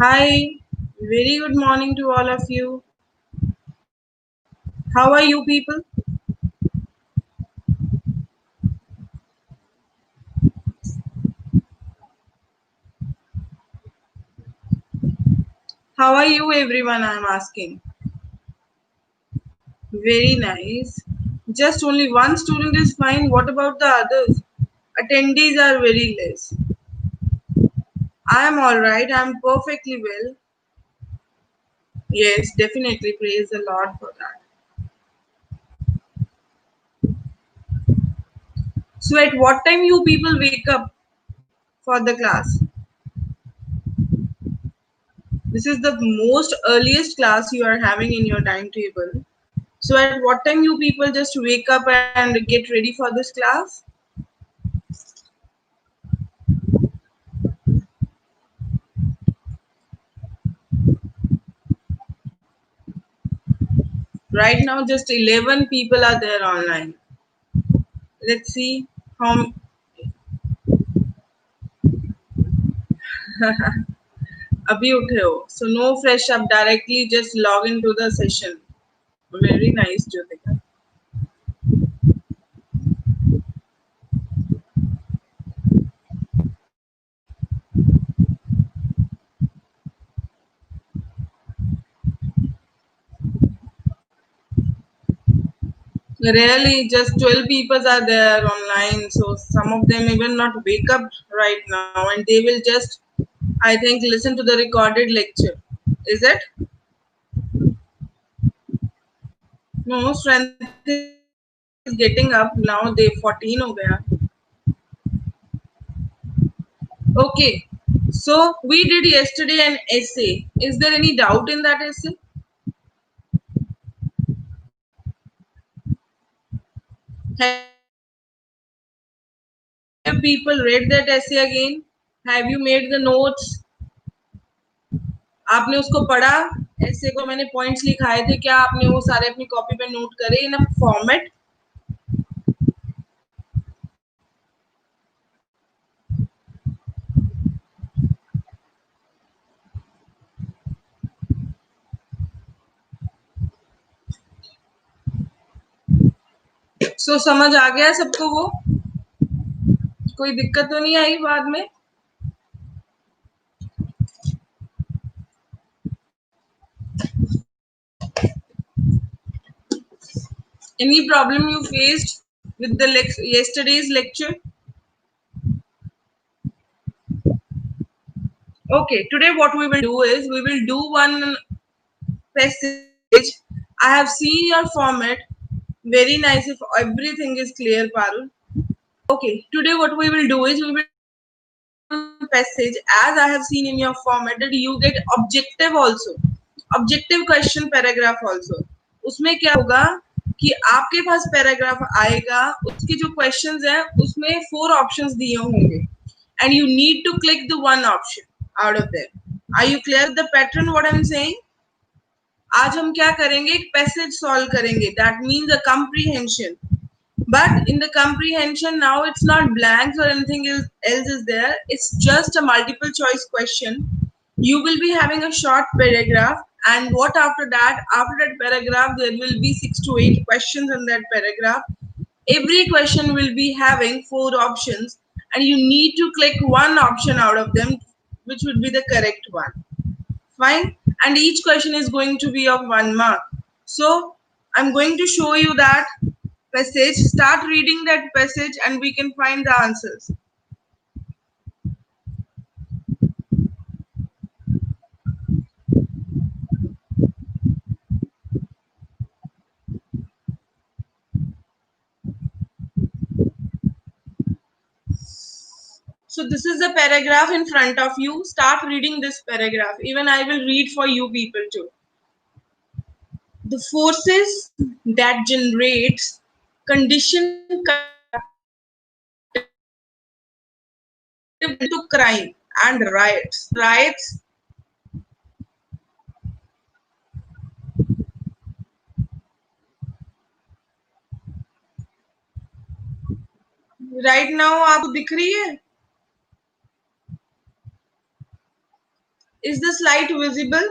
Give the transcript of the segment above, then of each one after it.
Hi, very good morning to all of you. How are you people? How are you everyone? I'm asking. Very nice. Just only one student is fine. What about the others? Attendees are very less. I'm alright. I'm perfectly well. Yes, definitely. Praise the Lord for that. So, at what time you people wake up for the class? This is the most earliest class you are having in your timetable. So, at what time you people just wake up and get ready for this class? Right now, just 11 people are there online. Let's see how. अभी उठे हो. So no fresh up. Directly just log into the session. Very nice, Jyotika. Really, just 12 people are there online. So some of them even not wake up right now, and they will just, I think, listen to the recorded lecture. Is it? No, strength is getting up now. They 14 हो गया. Okay. So we did yesterday an essay. Is there any doubt in that essay? Have you people read that essay again? Have you made the notes? आपने उसको पढ़ा? ऐसे को मैंने points लिखाए थे, क्या आपने वो सारे अपनी कॉपी पे नोट करे इन अ फॉर्मेट? सो समझ आ गया सबको वो? कोई दिक्कत तो नहीं आई बाद में? Any problem you faced with the yesterday's lecture? Okay, today what we will do is we will do one passage. I have seen your format. Very nice if everything is clear, Parul. Okay, today what we will do is we will passage as I have seen in your format that you get objective also, objective question paragraph also. उसमें क्या होगा कि आपके पास paragraph आएगा, उसके जो questions हैं उसमें 4 ऑप्शंस दिए होंगे and you need to click the one option out of there. Are you clear with the pattern what I'm saying? आज हम क्या करेंगे, एक पैसेज सॉल्व करेंगे. That means a comprehension. But in the comprehension now it's not blanks or anything else is there. It's just a multiple choice question. You will be having a short paragraph, and what after that? After that paragraph, there will be 6 to 8 questions in that paragraph. Every question will be having 4 options, and you need to click one option out of them, which would be the correct one. Fine. And each question is going to be of 1 mark. So I'm going to show you that passage. Start reading that passage and we can find the answers. So this is the paragraph in front of you. Start reading this paragraph. Even I will read for you people too. The forces that generates condition to crime and riots. Riots right now आपको दिख रही है? Is the slide visible?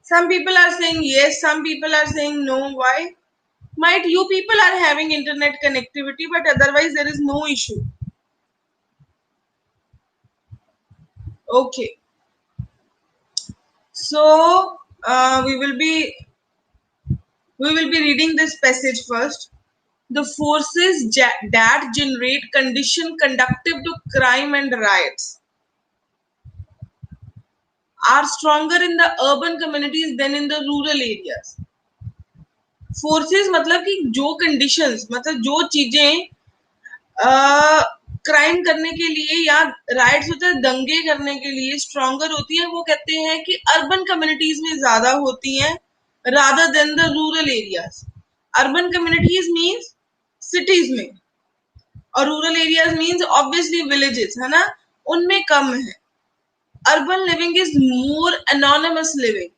Some people are saying yes, some people are saying no. Why? Might you people are having internet connectivity, but otherwise there is no issue. Okay. So we will be reading this passage first. The forces that generate condition conducive to crime and riots are stronger in the urban communities than in the rural areas. Forces मतलब कि जो conditions मतलब जो चीजें crime करने के लिए या राइट्स होते हैं दंगे करने के लिए स्ट्रॉन्गर होती है, वो कहते हैं कि अर्बन कम्युनिटीज में ज्यादा होती हैं rather than the rural areas. Urban communities means cities में और rural areas means obviously villages, है ना, उनमें कम है. Urban living is more anonymous living.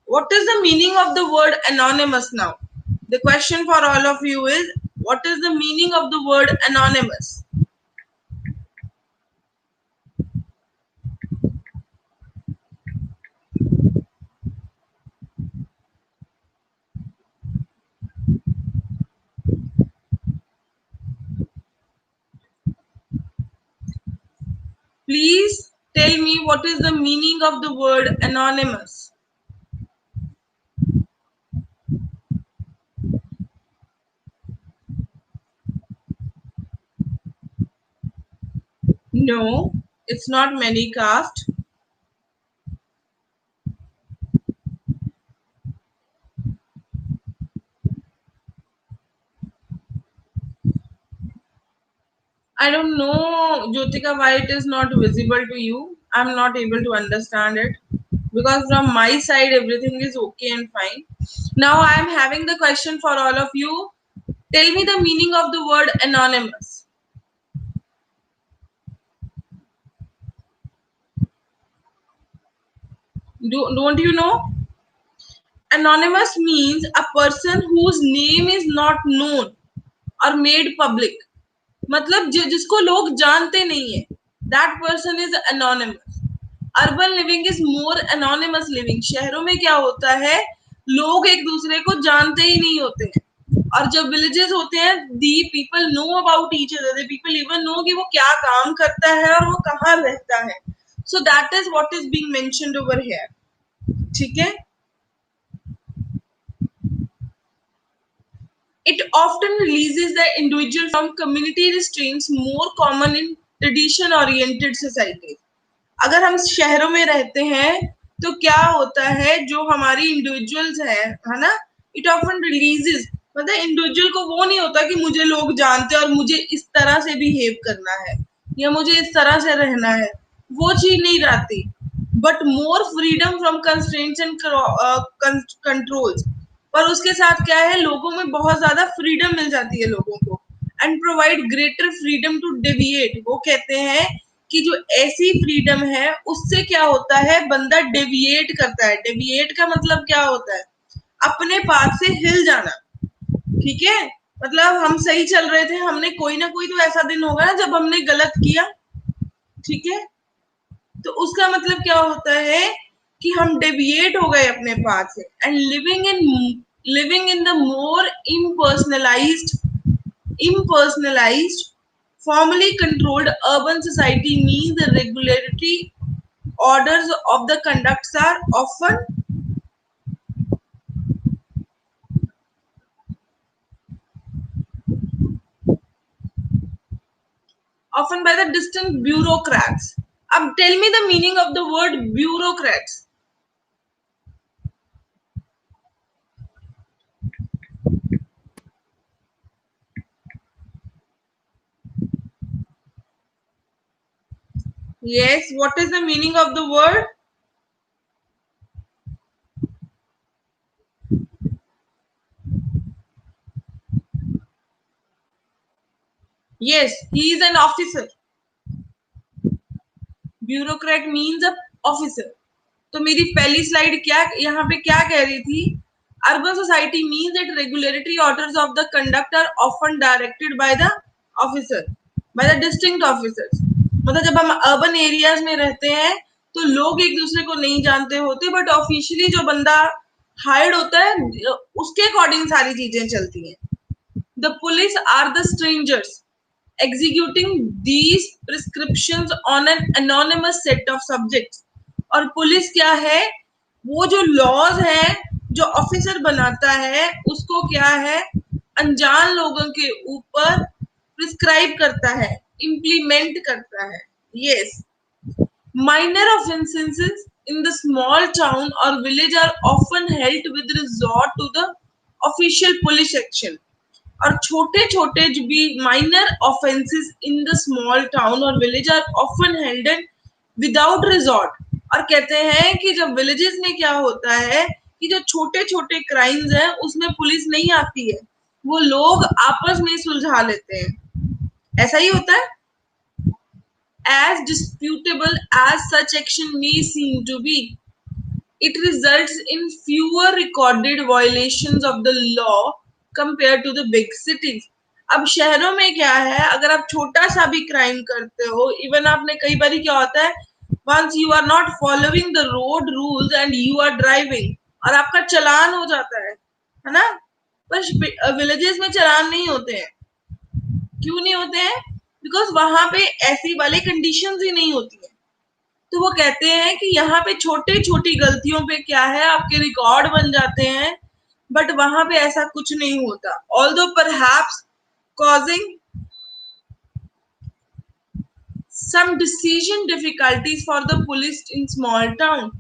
What is the meaning of the word anonymous now? The question for all of you is, what is the meaning of the word anonymous? Please tell me what is the meaning of the word anonymous. No, it's not many caste. I don't know, Jyotika, why it is not visible to you. I'm not able to understand it because from my side everything is okay and fine. Now I am having the question for all of you. Tell me the meaning of the word anonymous. Don't you know? Anonymous means a person whose name is not known or made public. मतलब जिसको लोग जानते नहीं है, that person is anonymous. Urban living is more anonymous living. शहरों में क्या होता है, लोग एक दूसरे को जानते ही नहीं होते हैं, और जब विलेजेस होते हैं, the people know about each other. The people even know कि वो क्या काम करता है और वो कहाँ रहता है. So that is what is being mentioned over here. ठीक है. It often releases the individual from community restraints more common in tradition oriented societies. अगर हम शहरों में रहते हैं तो क्या होता है, जो हमारी इंडिविजुअल्स है ना, इट ऑफन रिलीजेस, मतलब इंडिविजुअल को वो नहीं होता कि मुझे लोग जानते हैं और मुझे इस तरह से बिहेव करना है या मुझे इस तरह से रहना है, वो चीज नहीं रहती. But more freedom from constraints and controls. पर उसके साथ क्या है, लोगों में बहुत ज्यादा फ्रीडम मिल जाती है लोगों को. And provide greater freedom to deviate. वो कहते हैं कि जो ऐसी फ्रीडम है उससे क्या होता है, बंदा डेविएट करता है. डेविएट का मतलब क्या होता है, अपने पाथ से हिल जाना. ठीक है, मतलब हम सही चल रहे थे, हमने कोई ना कोई तो ऐसा दिन होगा ना जब हमने गलत किया. ठीक है, तो उसका मतलब क्या होता है कि हम डेविएट हो गए अपने पाथ से. And living in the more impersonalized formally controlled urban society means the regularity orders of the conducts are often by the distant bureaucrats. Tell me the meaning of the word bureaucrats. Yes, what is the meaning of the word? Yes, he is an officer. Bureaucrat means a officer. तो मेरी पहली slide क्या यहाँ पे क्या कह रही थी, Urban society means that regulatory orders of the conduct are often directed by the officer, by the distinct officers. मतलब जब हम अर्बन एरियाज में रहते हैं तो लोग एक दूसरे को नहीं जानते होते, बट ऑफिशियली जो बंदा हायर्ड होता है उसके अकॉर्डिंग सारी चीजें चलती हैं. The police are the strangers executing these prescriptions on an anonymous set of subjects. और पुलिस क्या है, वो जो लॉज है जो ऑफिसर बनाता है उसको क्या है, अनजान लोगों के ऊपर प्रिस्क्राइब करता है, इम्प्लीमेंट करता है. Yes. Minor offenses in the small town or village are often held with resort to the official police action. और छोटे छोटे जो भी minor offences in the small town और village are often handled without resort. और कहते हैं कि जब विलेजेस में क्या होता है कि जो छोटे छोटे क्राइम्स हैं उसमें पुलिस नहीं आती है, वो लोग आपस में सुलझा लेते हैं. ऐसा ही होता है. As disputable as such action may seem to be, it results in fewer recorded violations of the law compared to the big cities. अब शहरों में क्या है, अगर आप छोटा सा भी क्राइम करते हो, इवन आपने कई बार क्या होता है, once you are not following the road rules and you are driving और आपका चालान हो जाता है ना. पर विलेजेस में चालान नहीं होते हैं. क्यों नहीं होते हैं? बिकॉज वहां पे ऐसी वाले कंडीशंस ही नहीं होती है. तो वो कहते हैं कि यहाँ पे छोटे छोटी गलतियों पे क्या है, आपके रिकॉर्ड बन जाते हैं, बट वहां पे ऐसा कुछ नहीं होता. Although perhaps causing some decision difficulties for the police in small town.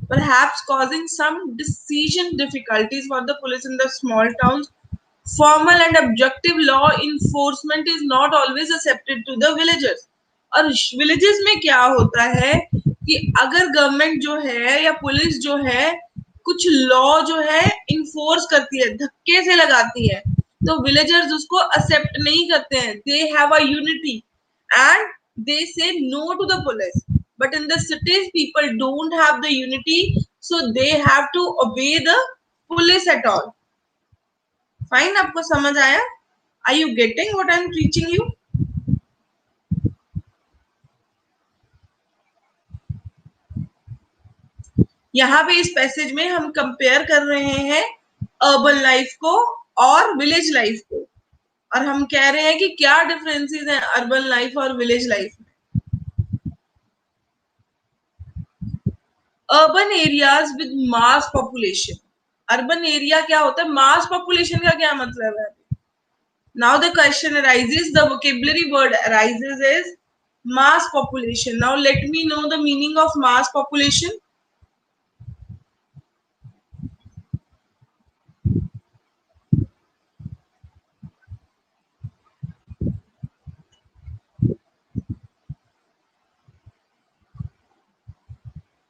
Perhaps causing some decision difficulties for the police in the small towns. Formal and objective law enforcement is not always accepted to the villagers. और villages में क्या होता है कि अगर government जो है या पुलिस जो है कुछ लॉ जो है इन्फोर्स करती है, धक्के से लगाती है, तो विलेजर्स उसको एक्सेप्ट नहीं करते हैं. They have a unity and they say no to the police. But in the cities, people don't have the unity, so they have to obey the police at all. Fine, आपको समझ आया? Are you getting what I'm teaching you? यहाँ पे इस passage में हम compare कर रहे हैं अर्बन लाइफ को और विलेज लाइफ को, और हम कह रहे हैं कि क्या डिफरेंसेस हैं अर्बन लाइफ और विलेज लाइफ में. Urban areas with mass population. Urban area क्या होता है, मास पॉपुलेशन का क्या मतलब है? Now the question arises, the vocabulary word arises is mass population. Now let me know the meaning of mass population.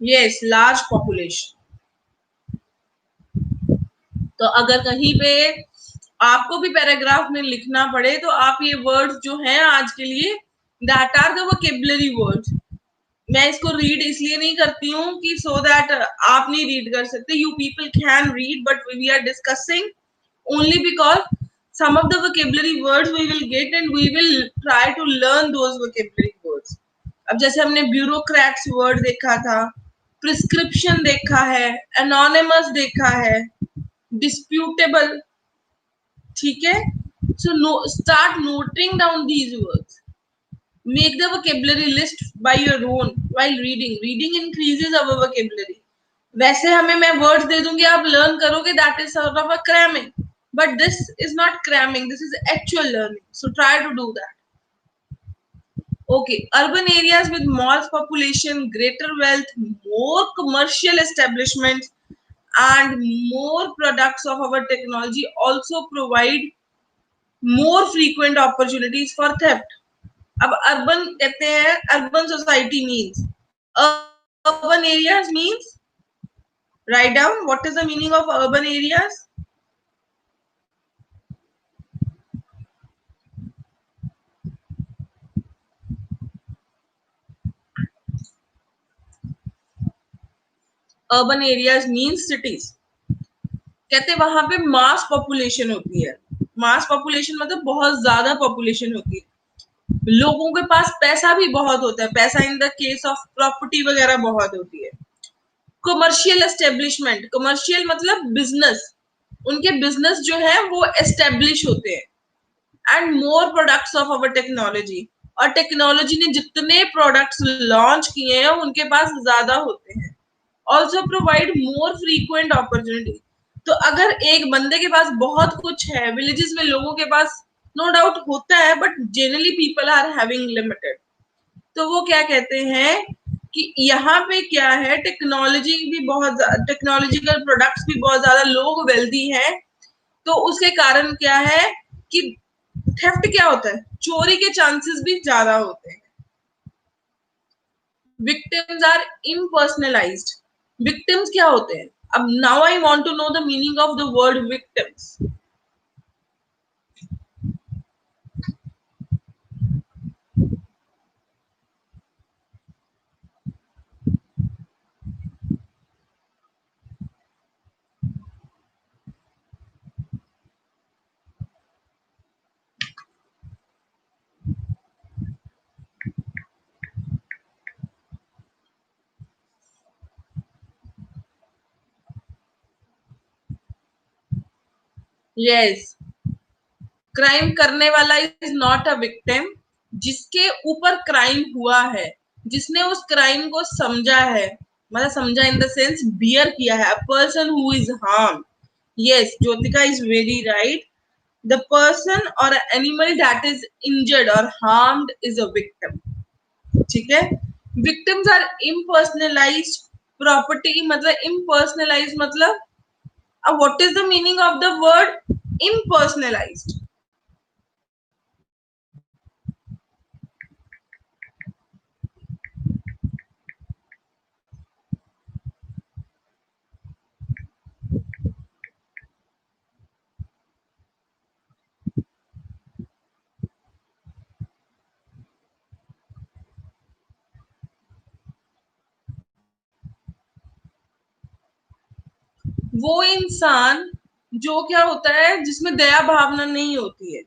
Yes, large population. तो अगर कहीं पे आपको भी पैराग्राफ में लिखना पड़े तो आप ये वर्ड्स जो हैं आज के लिए, that are the vocabulary words. मैं इसको रीड इसलिए नहीं करती हूँ कि सो दैट आप नहीं रीड कर सकते. You people can read, but we are discussing only because some of the vocabulary words we will get and we will try to learn those vocabulary words. अब जैसे हमने ब्यूरोक्रेट्स वर्ड देखा था, prescription देखा है, anonymous देखा है, disputable. ठीक है. So start noting down these words. Make the vocabulary list by your own while reading. Reading increases our vocabulary. वैसे हमें मैं वर्ड्स दे दूंगी, आप लर्न करोगे, that is sort of a cramming. But this is not cramming, this is actual learning. So try to do that. Okay, urban areas with more population, greater wealth, more commercial establishments, and more products of our technology also provide more frequent opportunities for theft. अब urban कहते हैं, urban society means, urban areas means, write down what is the meaning of urban areas. Urban areas means cities. कहते वहां पे मास population होती है। मास population मतलब बहुत ज्यादा पॉपुलेशन होती है, लोगों के पास पैसा भी बहुत होता है, पैसा in the case of property वगैरह बहुत होती है। कमर्शियल एस्टेब्लिशमेंट, कमर्शियल मतलब बिजनेस, उनके बिजनेस जो है वो एस्टेब्लिश होते हैं। And more products of our technology, और टेक्नोलॉजी ने जितने प्रोडक्ट्स लॉन्च किए हैं उनके पास ज्यादा होते हैं। Also provide more frequent opportunity. तो अगर एक बंदे के पास बहुत कुछ है, विलेजेस में लोगों के पास नो डाउट होता है, but generally people are having limited, तो वो क्या कहते हैं कि यहाँ पे क्या है, टेक्नोलॉजी भी बहुत, टेक्नोलॉजिकल प्रोडक्ट्स भी बहुत ज्यादा, लोग वेल्दी हैं, तो उसके कारण क्या है कि थेफ्ट क्या होता है, चोरी के चांसेस भी ज्यादा होते हैं। Victims are इम्पर्सनलाइज्ड। विक्टिम्स क्या होते हैं? अब now I want to know the meaning of the word victims. Yes, crime करने वाला इज नॉट अ विक्टिम। जिसके ऊपर क्राइम हुआ है, जिसने उस क्राइम को समझा है, मतलब समझा इन द सेंस बियर किया है, a person who is harm. Yes, Jyotika is very right. The person और एनिमल दैट इज इंजर्ड और हार्म्ड इज अ विक्टिम। ठीक है। विक्टिम्स आर इम्पर्सनलाइज्ड प्रॉपर्टी, मतलब इम्पर्सनलाइज्ड मतलब, अब what is the meaning of the word impersonalised? वो इंसान जो क्या होता है, जिसमें दया भावना नहीं होती है,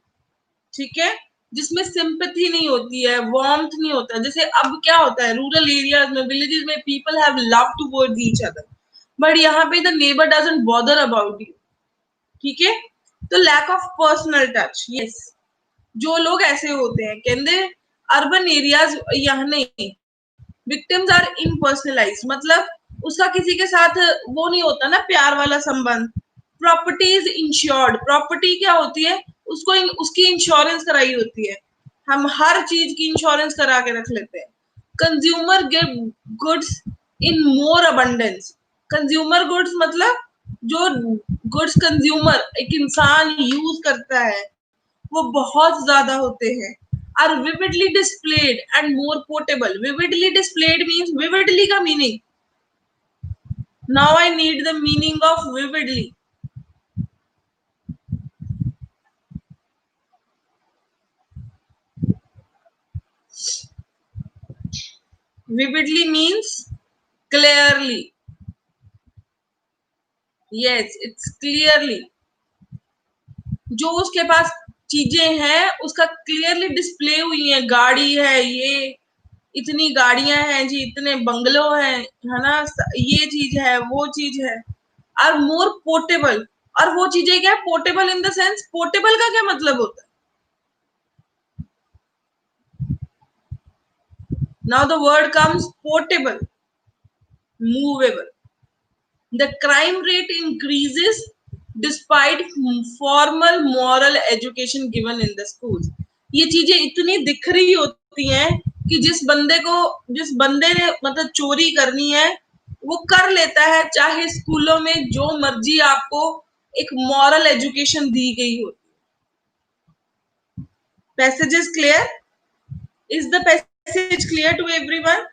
ठीक है, जिसमें सिंपैथी नहीं होती है, वार्मथ नहीं होता है। जैसे अब क्या होता है रूरल एरियाज में, विलेजेस में, people have love towards each other, but यहाँ पे the neighbour doesn't bother about you. ठीक है, तो lack of personal touch. Yes, जो लोग ऐसे होते हैं, कहते अर्बन एरियाज यहाँ नहीं, विक्टिम्स आर इम्पर्सनलाइज, मतलब उसका किसी के साथ वो नहीं होता ना प्यार वाला संबंध। प्रॉपर्टी इज इंश्योर्ड, प्रॉपर्टी क्या होती है, उसको उसकी इंश्योरेंस कराई होती है, हम हर चीज की इंश्योरेंस करा के रख लेते हैं। Consumer give goods in more abundance. Consumer goods मतलब जो गुड्स कंज्यूमर एक इंसान यूज करता है वो बहुत ज्यादा होते हैं। Are vividly displayed and more portable. Vividly displayed means, vividly का meaning, now I need the meaning of vividly. Vividly means clearly. Yes, it's clearly, जो उसके पास चीजें हैं उसका क्लियरली डिस्प्ले हुई है, गाड़ी है, ये इतनी गाड़ियां हैं जी, इतने बंगलो हैं, है ना, ये चीज है, वो चीज है। और मोर पोर्टेबल, और वो चीजें क्या है, portable in the sense, portable का क्या मतलब होता है? Now the word comes portable, movable. The crime rate increases despite formal moral education given in the school. ये चीजें इतनी दिख रही होती हैं कि जिस बंदे को, जिस बंदे ने मतलब चोरी करनी है वो कर लेता है, चाहे स्कूलों में जो मर्जी आपको एक मॉरल एजुकेशन दी गई हो। Passage is clear? Is the passage clear to everyone?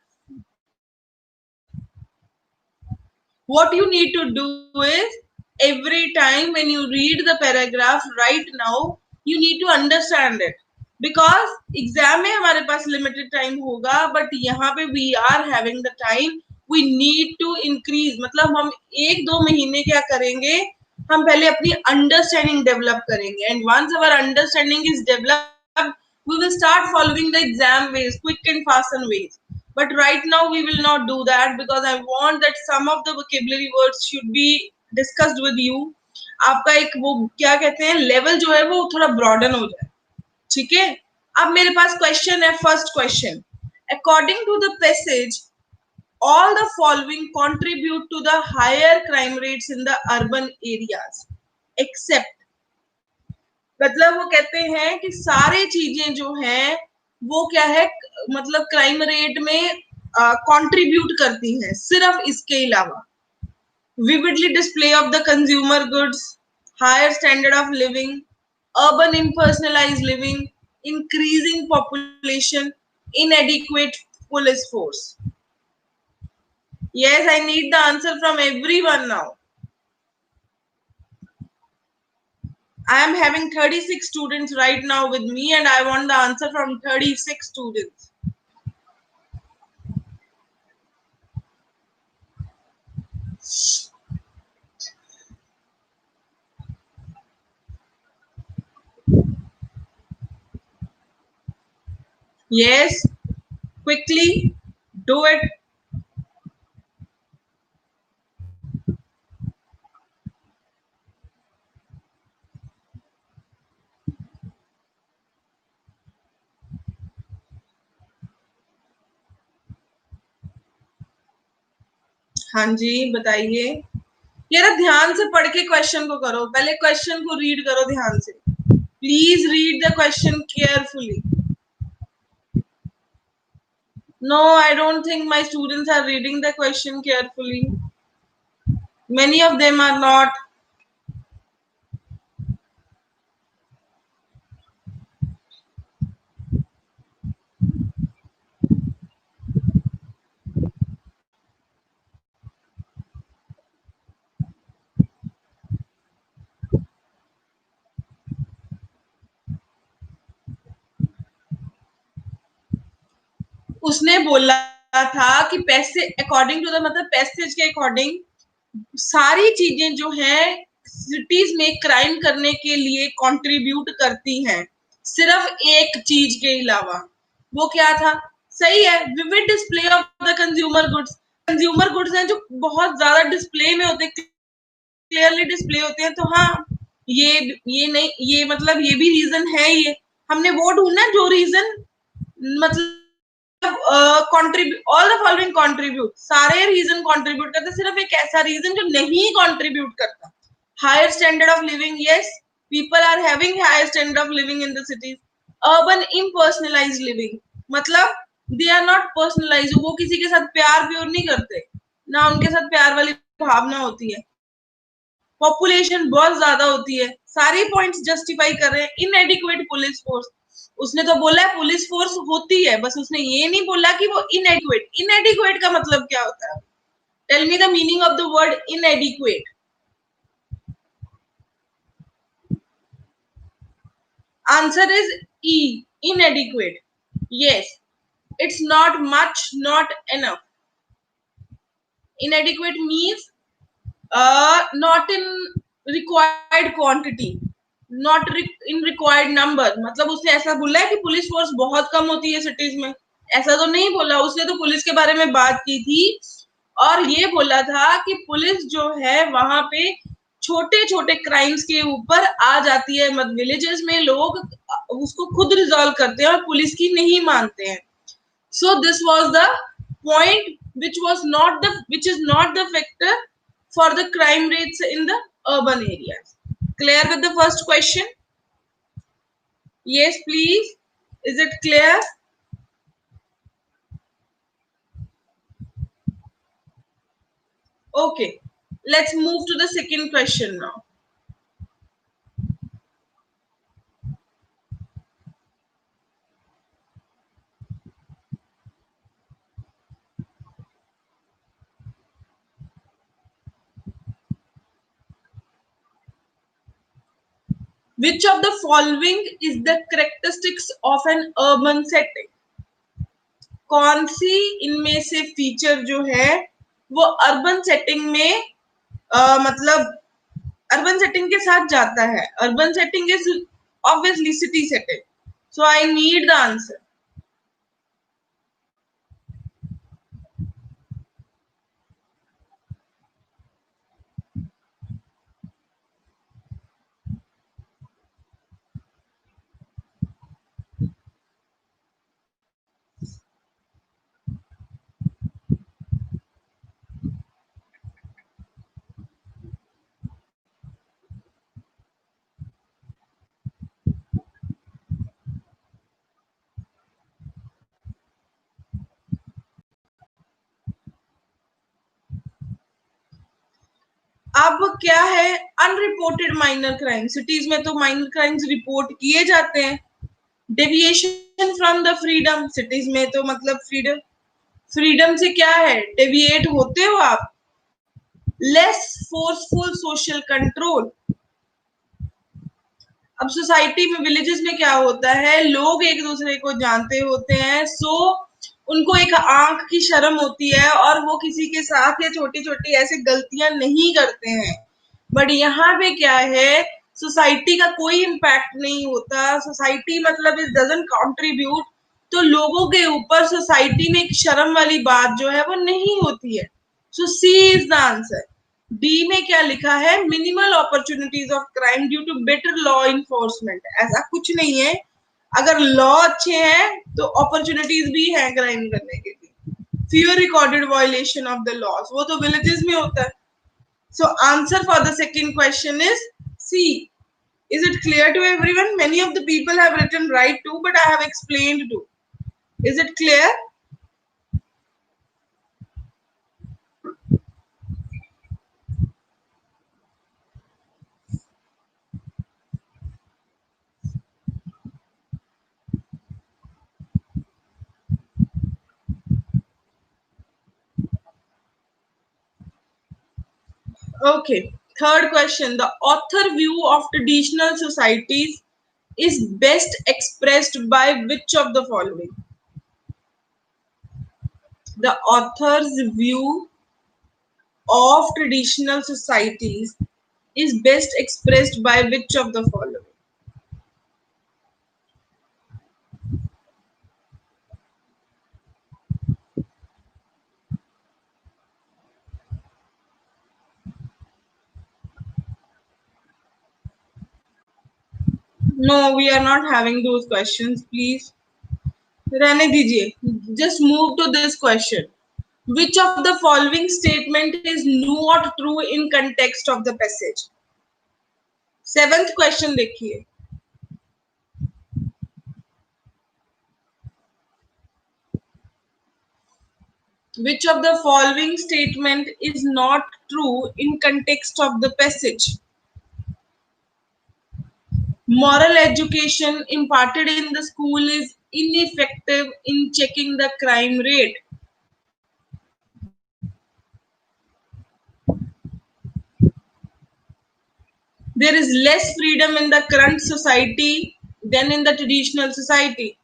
What you need to do is, every time when you read the paragraph right now, you need to understand it, because exam में हमारे पास limited time होगा, but यहाँ पे we are having the time, we need to increase, मतलब हम 1-2 महीने क्या करेंगे, हम पहले अपनी अंडरस्टैंडिंग डेवलप करेंगे, and once our understanding is developed we will start following the exam ways, quick and fast and ways. But right now we will not do that because I want that some of the vocabulary words should be discussed with you. आपका एक वो क्या कहते हैं level जो है वो थोड़ा ब्रॉडन हो जाए, ठीक है। अब मेरे पास क्वेश्चन है, first question, according to the passage all the following contribute to the higher crime rates in the urban areas except, मतलब वो कहते हैं कि सारे चीजें जो हैं वो क्या है, मतलब क्राइम रेट में कंट्रीब्यूट करती हैं, सिर्फ इसके अलावा vividly display of the consumer goods, higher standard of living, urban impersonalized living, increasing population, inadequate police force. Yes, I need the answer from everyone now. I am having 36 students right now with me and I want the answer from 36 students. Yes, quickly do it. हाँ जी बताइए। यार ध्यान से पढ़ के question को करो, पहले क्वेश्चन को रीड करो ध्यान से। Please read the question carefully. No, I don't think my students are reading the question carefully. Many of them are not. उसने बोला था कि पैसे अकॉर्डिंग टू द, मतलब पैसेज के अकॉर्डिंग सारी चीजें जो हैं सिटीज में क्राइम करने के लिए कंट्रीब्यूट करती हैं, सिर्फ एक चीज के अलावा। वो क्या था? सही है, vivid display of the consumer goods. Consumer goods हैं जो बहुत ज्यादा डिस्प्ले में होते, क्लियरली डिस्प्ले होते हैं, तो हाँ ये नहीं, ये मतलब ये भी रीजन है। ये हमने वो ढूंढना जो रीजन मतलब contribute, all the following contribute, सारे रीजन कंट्रीब्यूट करते, सिर्फ एक ऐसा रीजन जो नहीं कंट्रीब्यूट करता। Higher standard of living, yes, people are having higher standard of living in the cities. Urban impersonalised living, मतलब दे आर नॉट पर्सनलाइज, वो किसी के साथ प्यार प्योर नहीं करते, ना उनके साथ प्यार वाली भावना होती है। पॉपुलेशन बहुत ज्यादा होती है, सारी पॉइंट्स जस्टिफाई कर रहे हैं। इनएडिक्वेट पुलिस फोर्स, उसने तो बोला है पुलिस फोर्स होती है, बस उसने ये नहीं बोला कि वो इनएडिक्वेट। इनएडिक्वेट का मतलब क्या होता है? Tell me the meaning of the word inadequate. Answer is E, inadequate. Yes, it's not much, not enough. Inadequate means not in required quantity, not in required number. मतलब उसने ऐसा बोला है कि पुलिस फोर्स बहुत कम होती है सिटीज में, ऐसा तो नहीं बोला उसने। तो पुलिस के बारे में बात की थी और ये बोला था कि पुलिस जो है वहां पे छोटे छोटे क्राइम्स के ऊपर आ जाती है, मतलब विलेजेस में लोग उसको खुद रिजॉल्व करते हैं और पुलिस की नहीं मानते हैं। So this was the point which is not the factor for the crime rates in the urban areas. Clear with the first question? Yes, please. Is it clear? Okay. Let's move to the second question now. Which of the following is the characteristics of an urban setting? कौन सी इनमें से feature जो है वो urban setting में मतलब urban setting के साथ जाता है. Urban setting is obviously city setting. So I need the answer. अब क्या है, अनरिपोर्टेड माइनर क्राइम. सिटीज में तो माइनर क्राइम्स रिपोर्ट किए जाते हैं. Deviation from the freedom. Cities में तो मतलब फ्रीडम, फ्रीडम से क्या है, डेविएट होते हो आप. Less forceful social control. अब सोसाइटी में, विलेजेस में क्या होता है, लोग एक दूसरे को जानते होते हैं, सो उनको एक आंख की शर्म होती है और वो किसी के साथ ये छोटी छोटी ऐसे गलतियां नहीं करते हैं. बट यहाँ पे क्या है, सोसाइटी का कोई इम्पैक्ट नहीं होता. सोसाइटी मतलब इट डजंट कंट्रीब्यूट. तो लोगों के ऊपर सोसाइटी में एक शर्म वाली बात जो है वो नहीं होती है. So C is the answer. D में क्या लिखा है, minimal opportunities of crime due to better law enforcement. ऐसा कुछ नहीं है. अगर लॉ अच्छे हैं तो अपॉर्चुनिटीज भी हैं क्राइम करने के लिए. Fewer recorded violation of the laws, वो तो विलेजेस में होता है. So answer for the second question is C. Is it clear to everyone? Many of the people have written right too, but I have explained too. Is it clear? Okay. Third question. The author view of traditional societies is best expressed by which of the following? The author's view of traditional societies is best expressed by which of the following? No, we are not having those questions, please. रहने दीजिए. Just move to this question. Which of the following statement is not true in context of the passage? Seventh question देखिए. Which of the following statement is not true in context of the passage? Moral education imparted in the school is ineffective in checking the crime rate. There is less freedom in the current society than in the traditional society.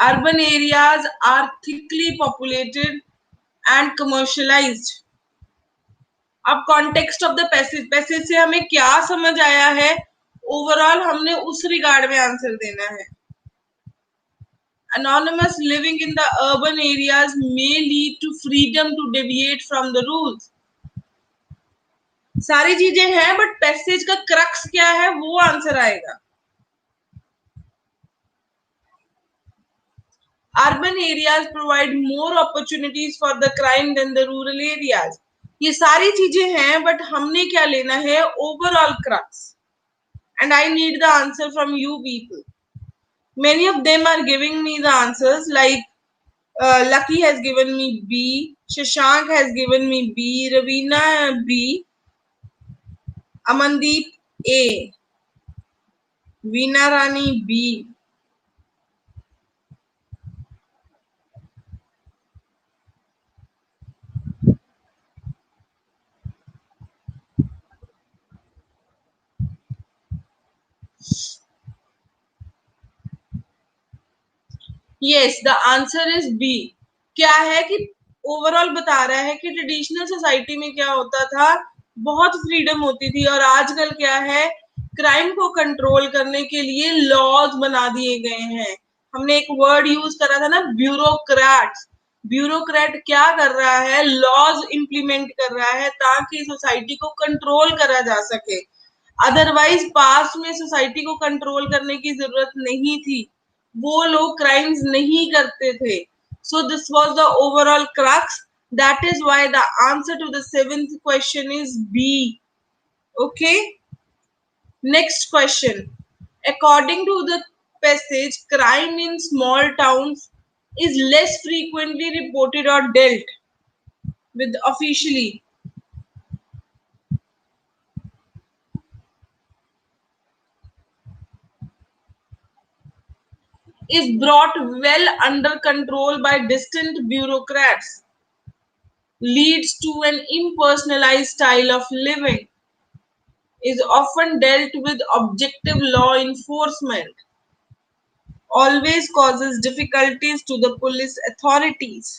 Urban areas are thickly populated and commercialized. अब context of the passage, passage से हमें क्या समझ आया है, overall हमने उस regard में आंसर देना है. Anonymous living in the urban areas may lead to freedom to deviate from the rules. सारी चीजें हैं बट पैसेज का क्रक्स क्या है वो आंसर आएगा. Urban areas provide more opportunities for the crime than the rural areas. ये सारी चीजें हैं बट हमने क्या लेना है, overall crux. And I need the answer from you people. Many of them are giving me the answers, like Lucky has given me B, Shashank has given me B, Ravina B, Amandeep A, Veena Rani B. Yes, the answer is B. क्या है कि overall बता रहा है कि traditional society में क्या होता था, बहुत फ्रीडम होती थी। और आजकल क्या है, क्राइम को कंट्रोल करने के लिए लॉज बना दिए गए हैं। हमने एक वर्ड यूज करा था ना, ब्यूरोक्रेट्स। ब्यूरोक्रेट क्या कर रहा है, लॉज इंप्लीमेंट कर रहा है ताकि सोसाइटी को कंट्रोल करा जा सके। अदरवाइज पास्ट में सोसाइटी को कंट्रोल करने की जरूरत नहीं थी, वो लोग क्राइम्स नहीं करते थे। So this was the overall crux, that is why the answer to the seventh question is B. Okay, next question. According to the passage, crime in small towns is less frequently reported or dealt with officially, is brought well under control by distant bureaucrats, leads to an impersonalized style of living, is often dealt with objective law enforcement, always causes difficulties to the police authorities.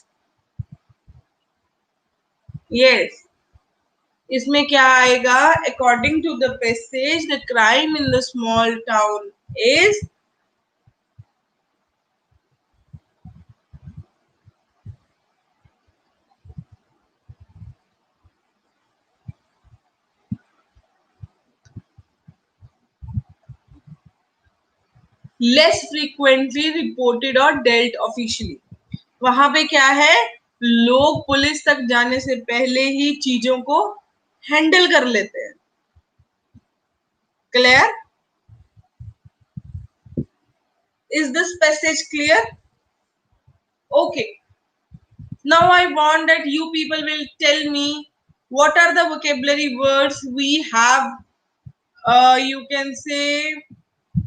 Yes, इसमें क्या आएगा? According to the passage, the crime in the small town is less frequently reported or dealt officially. वहां पे क्या है, लोग police तक जाने से पहले ही चीजों को हैंडल कर लेते हैं। Clear? Is this passage clear? Okay. Now I want that you people will tell me what are the vocabulary words we have, you can say,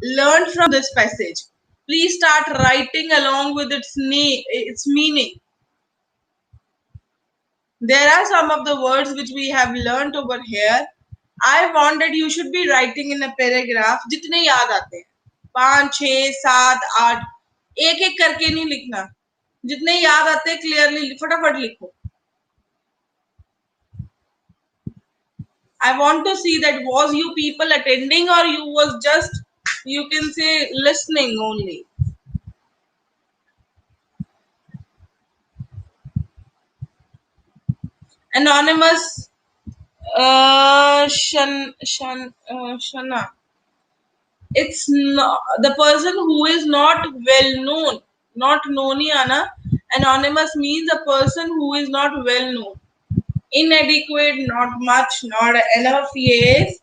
learned from this passage. Please start writing along with its name, its meaning. There are some of the words which we have learned over here. I want that you should be writing in a paragraph जितने याद आते हैं, 5, 6, 7, 8, एक एक करके नहीं लिखना, जितने याद आते हैं क्लियरली फटाफट लिखो। I want to see that was you people attending or you was just, you can say, listening only. Anonymous, Shana. It's not the person who is not well known, not known ही आना. Anonymous means a person who is not well known, inadequate, not much, not enough. Yes,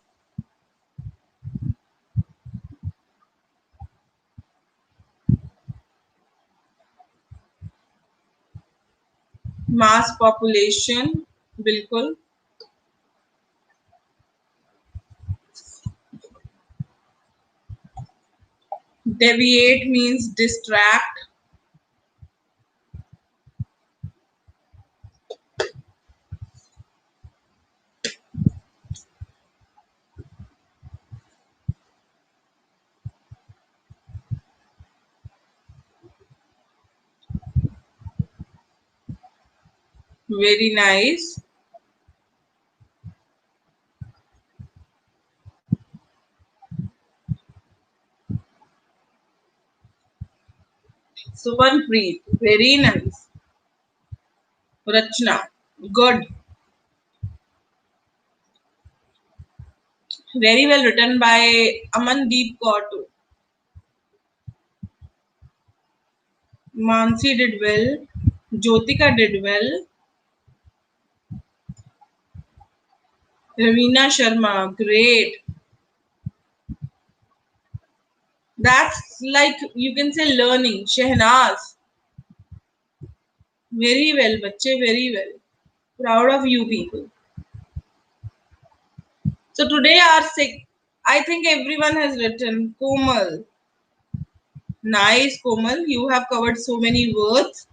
mass population, बिल्कुल. Deviate means distract. Very nice. Suvanpreet, very nice. Rachna, good. Very well written by Amandeep Kaur too. Mansi did well. Jyotika did well. Ravina Sharma, great. That's like you can say learning. Shehnaz, very well, bachche, very well. Proud of you people. So today our sick. I think everyone has written. Komal, nice Komal. You have covered so many words.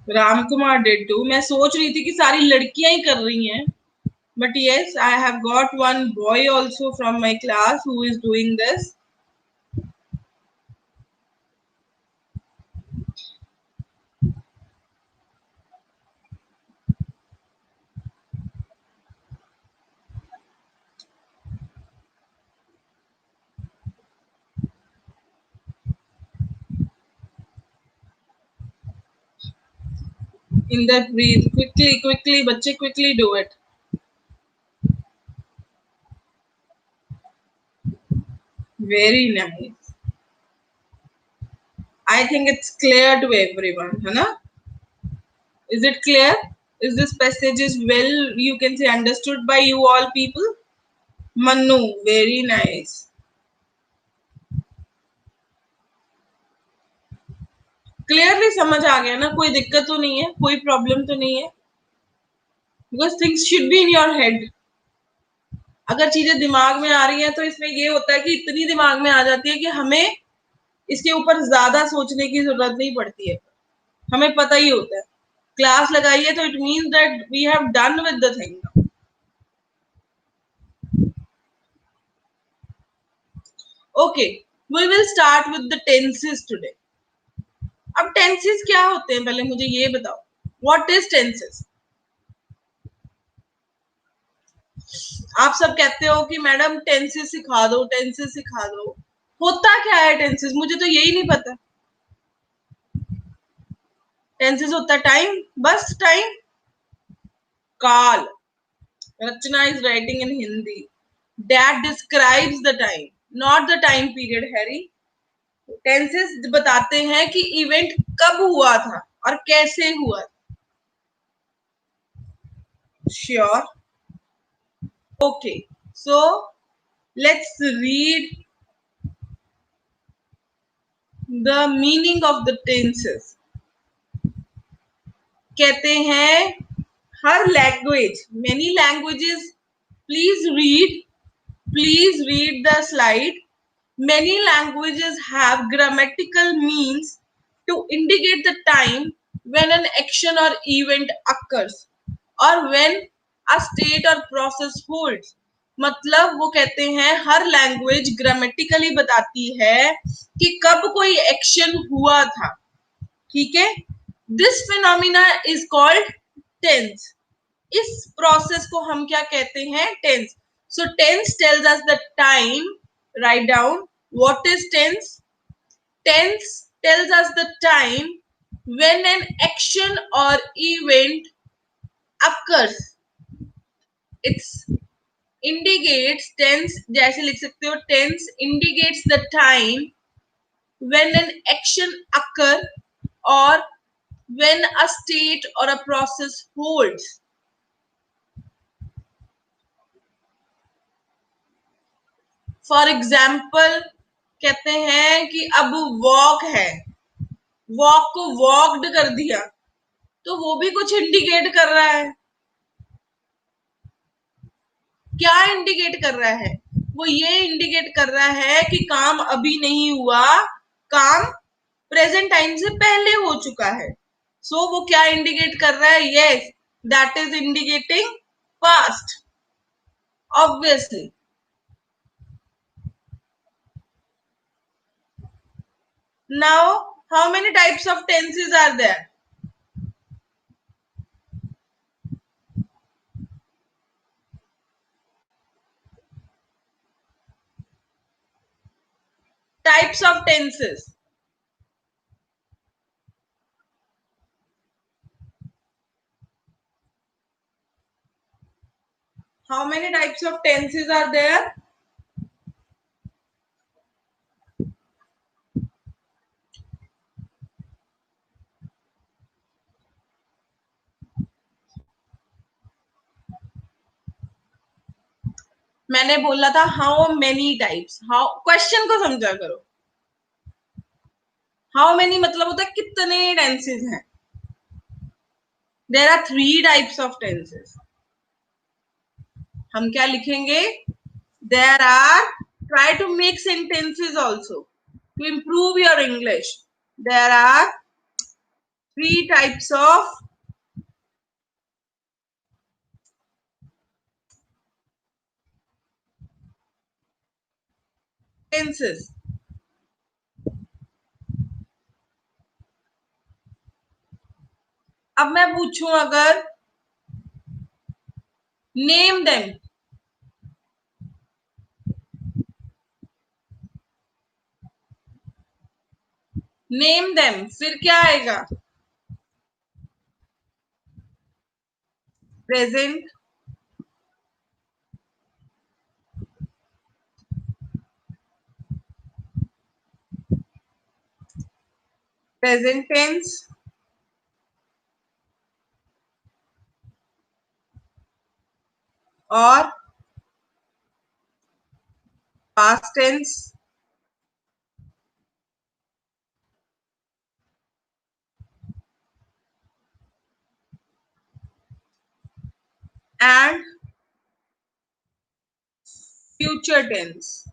Ram Kumar did too. मैं सोच रही थी कि सारी लड़कियां ही कर रही हैं. But yes, I have got one boy also from my class who is doing this. In that breathe, quickly, बच्चे quickly do it. Very nice. I think it's clear to everyone, है ना? Is it clear? Is this passage is well, you can say, understood by you all people? Manu, very nice. Clearly समझ आ गया ना? कोई दिक्कत तो नहीं है, कोई प्रॉब्लम तो नहीं है? Because things should be in your head. अगर चीजें दिमाग में आ रही हैं तो इसमें ये होता है कि इतनी दिमाग में आ जाती है कि हमें इसके ऊपर ज्यादा सोचने की जरूरत नहीं पड़ती है. हमें पता ही होता है. क्लास लगाई है तो it means that we have done with the thing. Okay, we will start with the tenses today. अब टेंसेस क्या होते हैं पहले मुझे ये बताओ. What is tenses? आप सब कहते हो कि मैडम टेंसेस सिखा दो, टेंसेस सिखा दो. होता क्या है टेंसेस? मुझे तो यही नहीं पता. टेंसेस होता है टाइम, बस टाइम. काल. रचना is writing in Hindi. That describes the time, not the time period, Harry. Tenses बताते हैं कि इवेंट कब हुआ था और कैसे हुआ. Sure. Okay, so let's read the meaning of the tenses. कहते हैं हर language, many languages, please read the slide. Many languages have grammatical means to indicate the time when an action or event occurs or when a state or process holds. मतलब वो कहते हैं हर language grammatically बताती है कि कब कोई एक्शन हुआ था. ठीक है. This phenomena is called tense. इस प्रोसेस को हम क्या कहते हैं? Tense. So tense tells us the time. Write down what is tense. Tense tells us the time when an action or event occurs. It indicates, tense जैसे लिख सकते हो, tense indicates the time when an action occur or when a state or a process holds. For example कहते हैं कि अब walk है, walk को वॉक्ड कर दिया, तो वो भी कुछ इंडिकेट कर रहा है. क्या इंडिकेट कर रहा है? वो ये इंडिकेट कर रहा है कि काम अभी नहीं हुआ, काम प्रेजेंट टाइम से पहले हो चुका है. सो वो क्या इंडिकेट कर रहा है? Yes, that is indicating past, obviously. Now how many types of tenses are there? Types of tenses. How many types of tenses are there? मैंने बोला था how many types. How, question को समझा करो. हाउ मेनी मतलब होता है कितने टेंसेस हैं. There are 3 types of tenses. हम क्या लिखेंगे? There are, try to make sentences also to improve your English. There are 3 types of tenses. अब मैं पूछूं अगर नेम देम, नेम देम फिर क्या आएगा? प्रेजेंट, प्रेजेंट टेंस, और past tense, and future tense.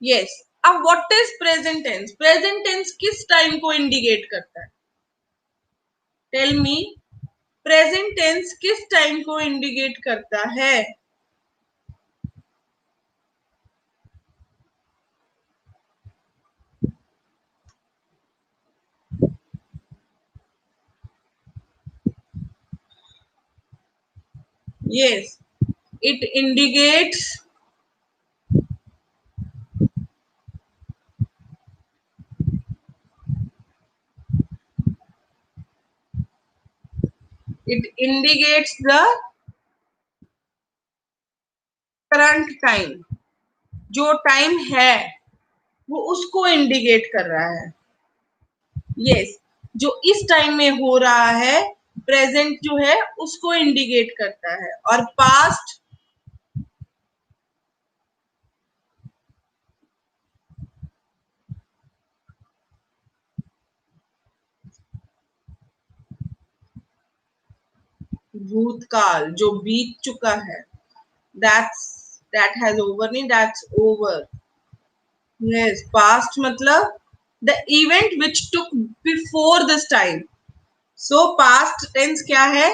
Yes. अब what is present tense? Present tense किस टाइम को इंडिकेट करता है? टेल मी, प्रेजेंट टेंस किस टाइम को इंडिकेट करता है? Yes, it indicates the current time. जो टाइम है वो उसको इंडिकेट कर रहा है। यस, जो इस टाइम में हो रहा है, प्रेजेंट जो है उसको इंडिकेट करता है, और पास्ट भूतकाल जो बीत चुका है। दैट हैज ओवर, नहीं, दैट्स ओवर। यस, पास्ट मतलब the event which took before this time. So past tense क्या है?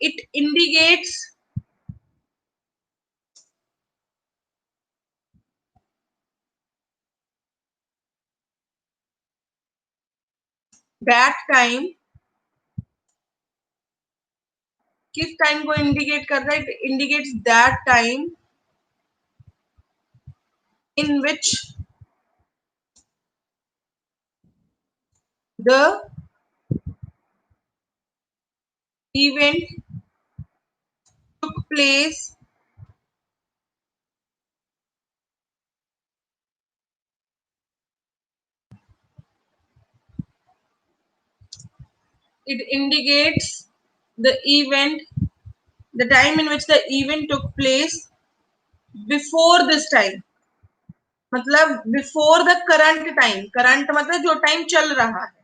It indicates that time. किस टाइम को इंडिकेट कर रहा है? It indicates that time in which the event took place it indicates the event, the time in which the event took place before this time। मतलब before the current time. Current मतलब जो time चल रहा है।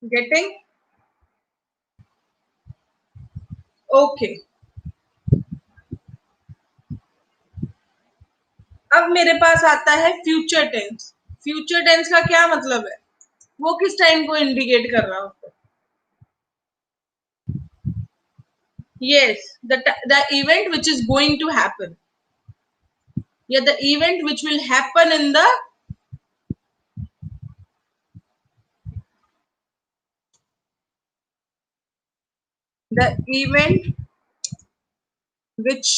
Getting? Okay. अब मेरे पास आता है फ्यूचर टेंस। फ्यूचर टेंस का क्या मतलब है? वो किस टाइम को इंडिकेट कर रहा होता है? Yes, the event which is going to happen, yeah, the event which will happen in the event which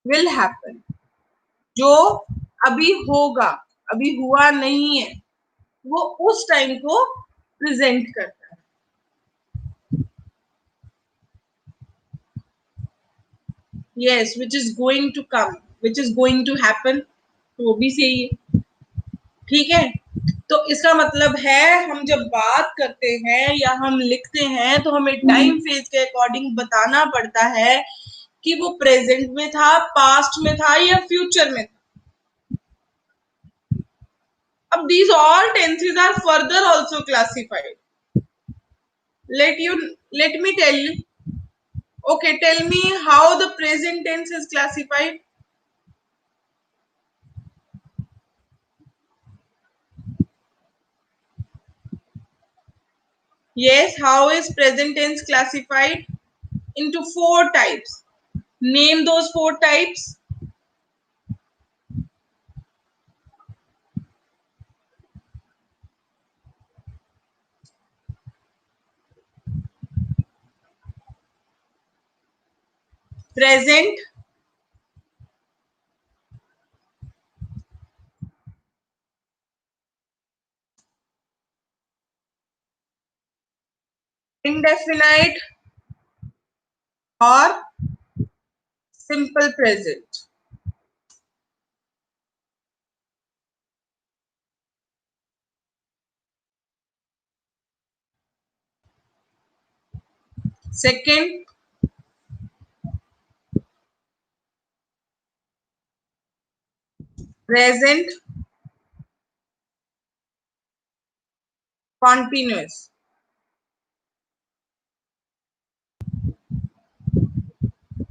will happen, जो अभी होगा, अभी हुआ नहीं है, वो उस टाइम को प्रेजेंट करता है। Yes, which is going to come, which is going to happen, तो वो भी सही है। ठीक है, तो इसका मतलब है हम जब बात करते हैं या हम लिखते हैं तो हमें टाइम फेज के अकॉर्डिंग बताना पड़ता है कि वो प्रेजेंट में था, पास्ट में था, या फ्यूचर में था। अब these all tenses are further also classified. Let me tell you. Okay, tell me how the present tense is classified. Yes, how is present tense classified? Into 4 types. Name those 4 types. Present, indefinite, or simple present. Second, present continuous.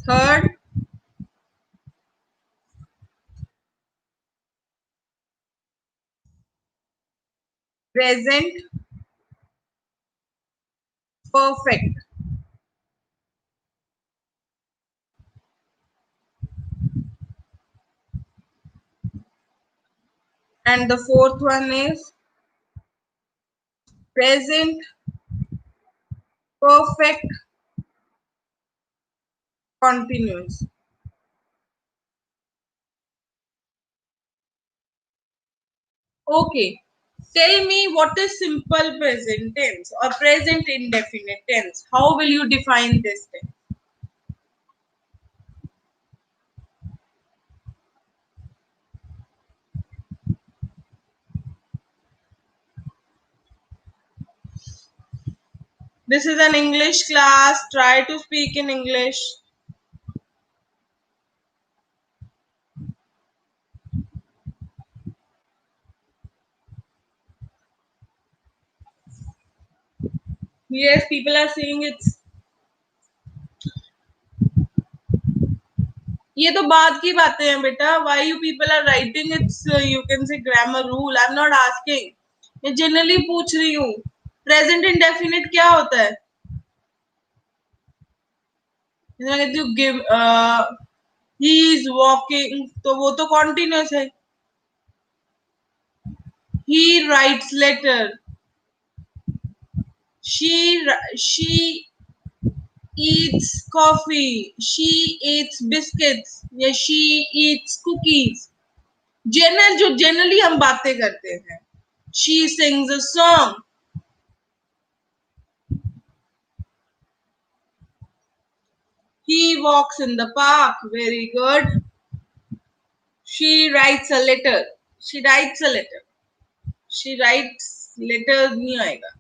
Third, present perfect. And the fourth one is present perfect continuous. Okay. Tell me what is simple present tense or present indefinite tense. How will you define this thing? This is an English class. Try to speak in English. Yes, people are saying it's ये तो बाद की बातें हैं बेटा. Why you people are writing it's you can say grammar rule. I'm not asking. मैं generally पूछ रही हूँ. Present indefinite क्या होता है? मैं कहती हूँ give he is walking तो वो तो continuous है. He writes letter. She eats coffee. She eats biscuits. या she eats cookies. जो जनरली हम बातें करते हैं. She sings a song. He walks in the park. Very good. She writes a letter. She writes a letter. She writes letters नहीं आएगा.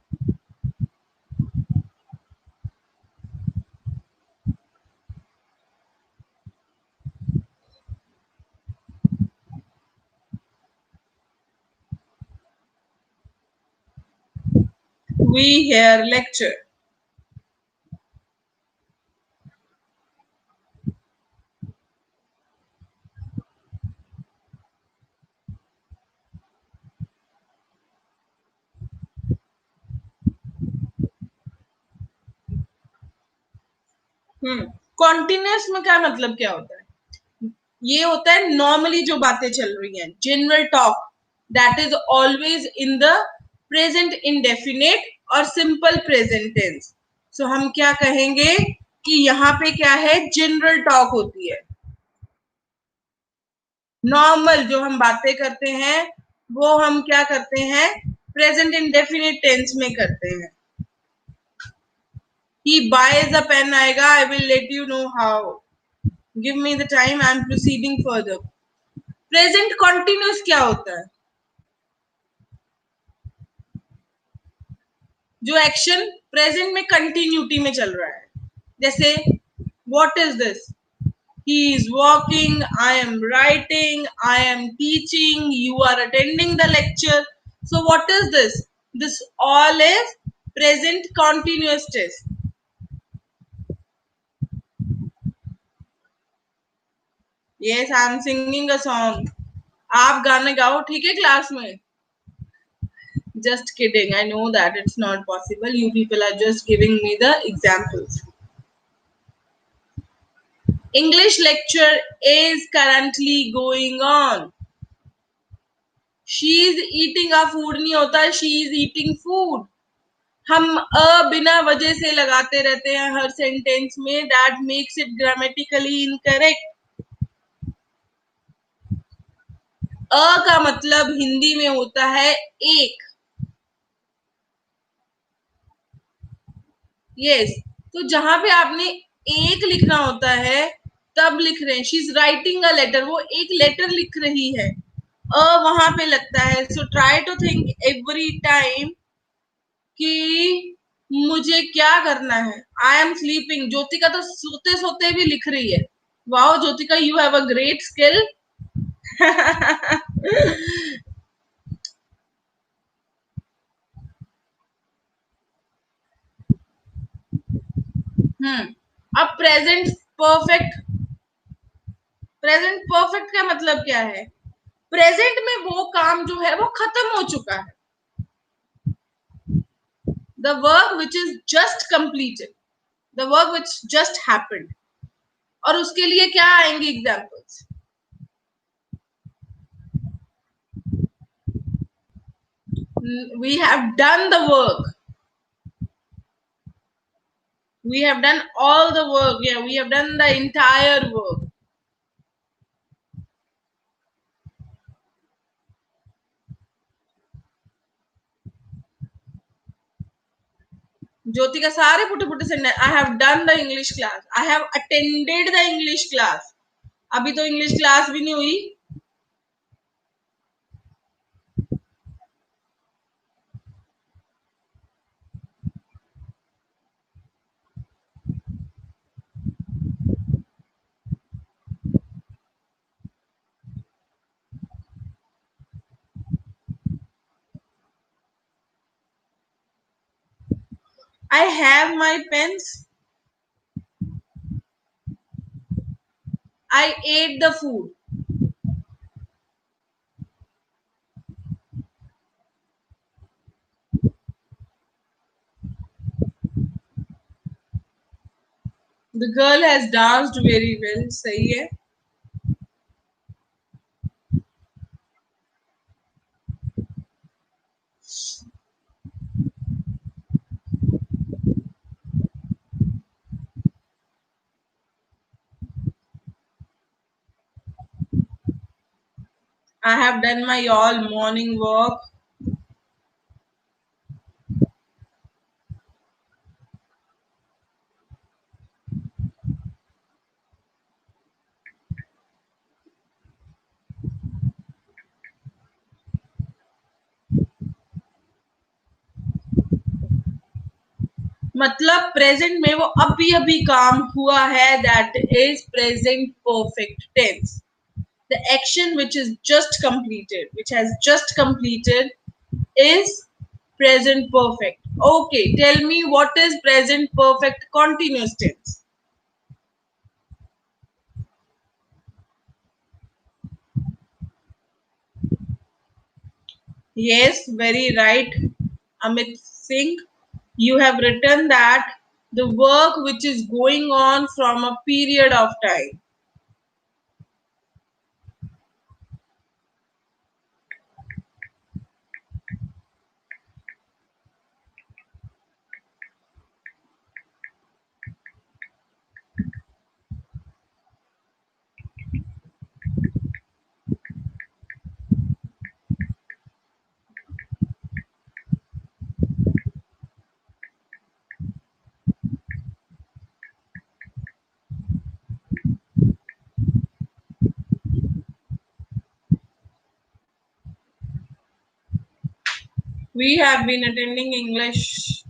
We hear lecture. Continuous में क्या मतलब क्या होता है? ये होता है नॉर्मली जो बातें चल रही हैं, general talk, that is always in the present indefinite और सिंपल प्रेजेंट टेंस. सो हम क्या कहेंगे कि यहाँ पे क्या है, जनरल टॉक होती है. नॉर्मल जो हम बातें करते हैं वो हम क्या करते हैं, प्रेजेंट इंडेफिनिट टेंस में करते हैं. ही बायज अ पेन आएगा. I will let you know how. Give me the time. I am proceeding further. Present continuous क्या होता है? जो एक्शन प्रेजेंट में कंटिन्यूटी में चल रहा है. जैसे what is this? He is walking, I am writing, I am teaching, you are attending the lecture. So what is this? This all is present continuous tense. Yes, I am singing a song. आप गाने गाओ ठीक है class में. Just kidding. I know that it's not possible. You people are just giving me the examples. English lecture is currently going on. She is eating a food नहीं होता, she is eating food. हम बिना वजह से लगाते रहते हैं हर sentence में. That makes it grammatically incorrect. का मतलब हिंदी में होता है एक. यस, तो जहां पे आपने एक लिखना होता है तब लिख रहे हैं. She is writing a letter, वो एक लेटर लिख रही है. वहां पे लगता है. So try to think every time कि मुझे क्या करना है. I am sleeping. ज्योतिका तो सोते सोते भी लिख रही है. Wow Jyotika, you have a great skill. अब प्रेजेंट परफेक्ट. प्रेजेंट परफेक्ट का मतलब क्या है? प्रेजेंट में वो काम जो है वो खत्म हो चुका है. The work which is just completed, the work which just happened. और उसके लिए क्या आएंगे examples? We have done the work. We have done all the work. Yeah, we have done the entire work. ज्योति का सारे पुटे पुटे से. I have done the English class. I have attended the English class. अभी तो English class भी नहीं हुई. I have my pens. I ate the food. The girl has danced very well. सही है. I have done my all morning work. मतलब present में वो अभी अभी काम हुआ है. That is present perfect tense. The action which is just completed, which has just completed, is present perfect. Okay, tell me what is present perfect continuous tense? Yes, very right, Amit Singh. You have written that the work which is going on from a period of time. We have been attending English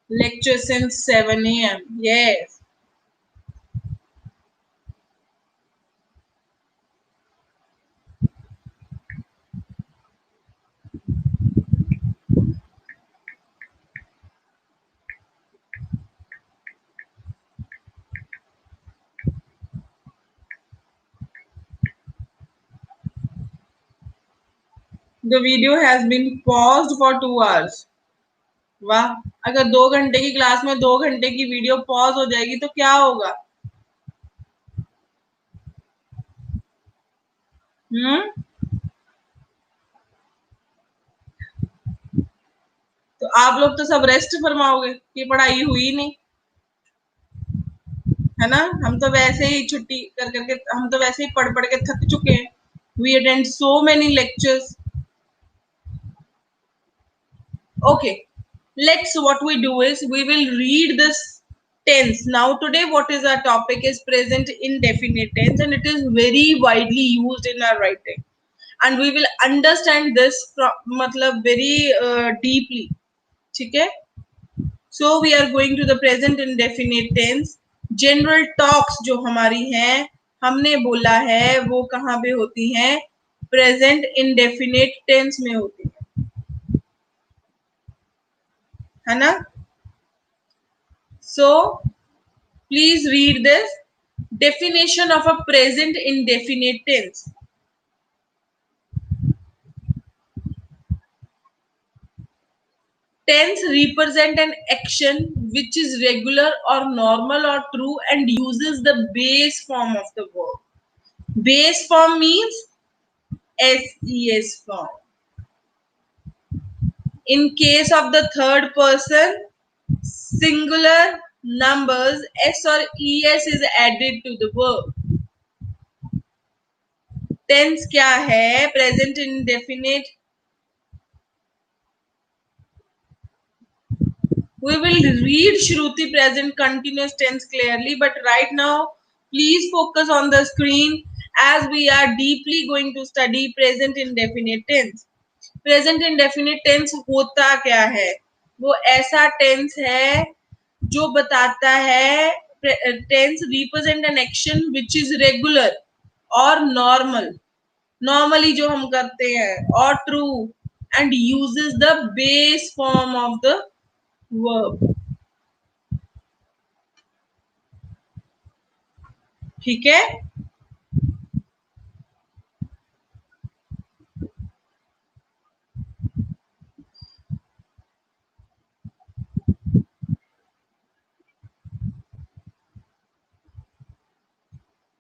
lecture since 7 a.m. Yes. The video has been paused for 2 hours. वाह, अगर 2 घंटे की class में 2 घंटे की video pause हो जाएगी तो क्या होगा? हम्म तो आप लोग तो सब रेस्ट फरमाओगे कि पढ़ाई हुई नहीं, है ना? हम तो वैसे ही छुट्टी कर करके, हम तो वैसे ही पढ़ पढ़ के थक चुके हैं. We attend so many lectures. Okay, let's what we do is we will read this tense. Now today what is our topic is present indefinite tense, and it is very widely used in our writing, and we will understand this from मतलब very deeply. ठीक है? So we are going to the present indefinite tense. General talks जो हमारी हैं, हमने बोला है वो कहाँ पे होती हैं? Present indefinite tense में होती है ना? So please read this. Definition of a present indefinite tense. Tense represent an action which is regular or normal or true and uses the base form of the verb. Base form means SES form. In case of the third person, singular numbers S or ES is added to the verb. Tense क्या है? Present indefinite. We will read Shruti present continuous tense clearly, but right now, please focus on the screen as we are deeply going to study present indefinite tense. Present indefinite tense होता क्या है? वो ऐसा tense है जो बताता है tense represent an action which is regular और normal. Normally जो हम करते हैं और true and uses the base form of the verb. ठीक है?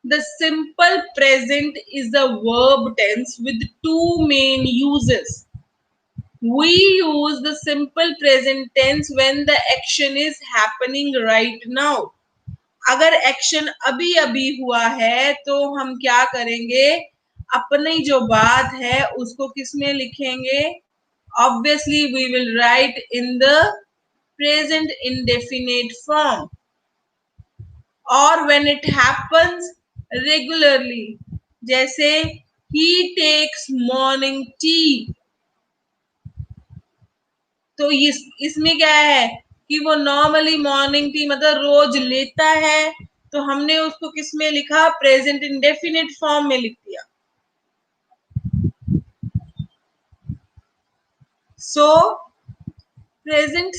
The simple present is the verb tense with two main uses. We use the simple present tense when the action is happening right now. अगर action अभी अभी हुआ है तो हम क्या करेंगे? अपनी जो बात है उसको किस में लिखेंगे? Obviously we will write in the present indefinite form. और when it happens regularly, जैसे he takes morning tea, तो इसमें क्या है कि वो नॉर्मली मॉर्निंग टी मतलब रोज लेता है, तो हमने उसको किस में लिखा? प्रेजेंट इंडेफिनिट फॉर्म में लिख दिया. सो present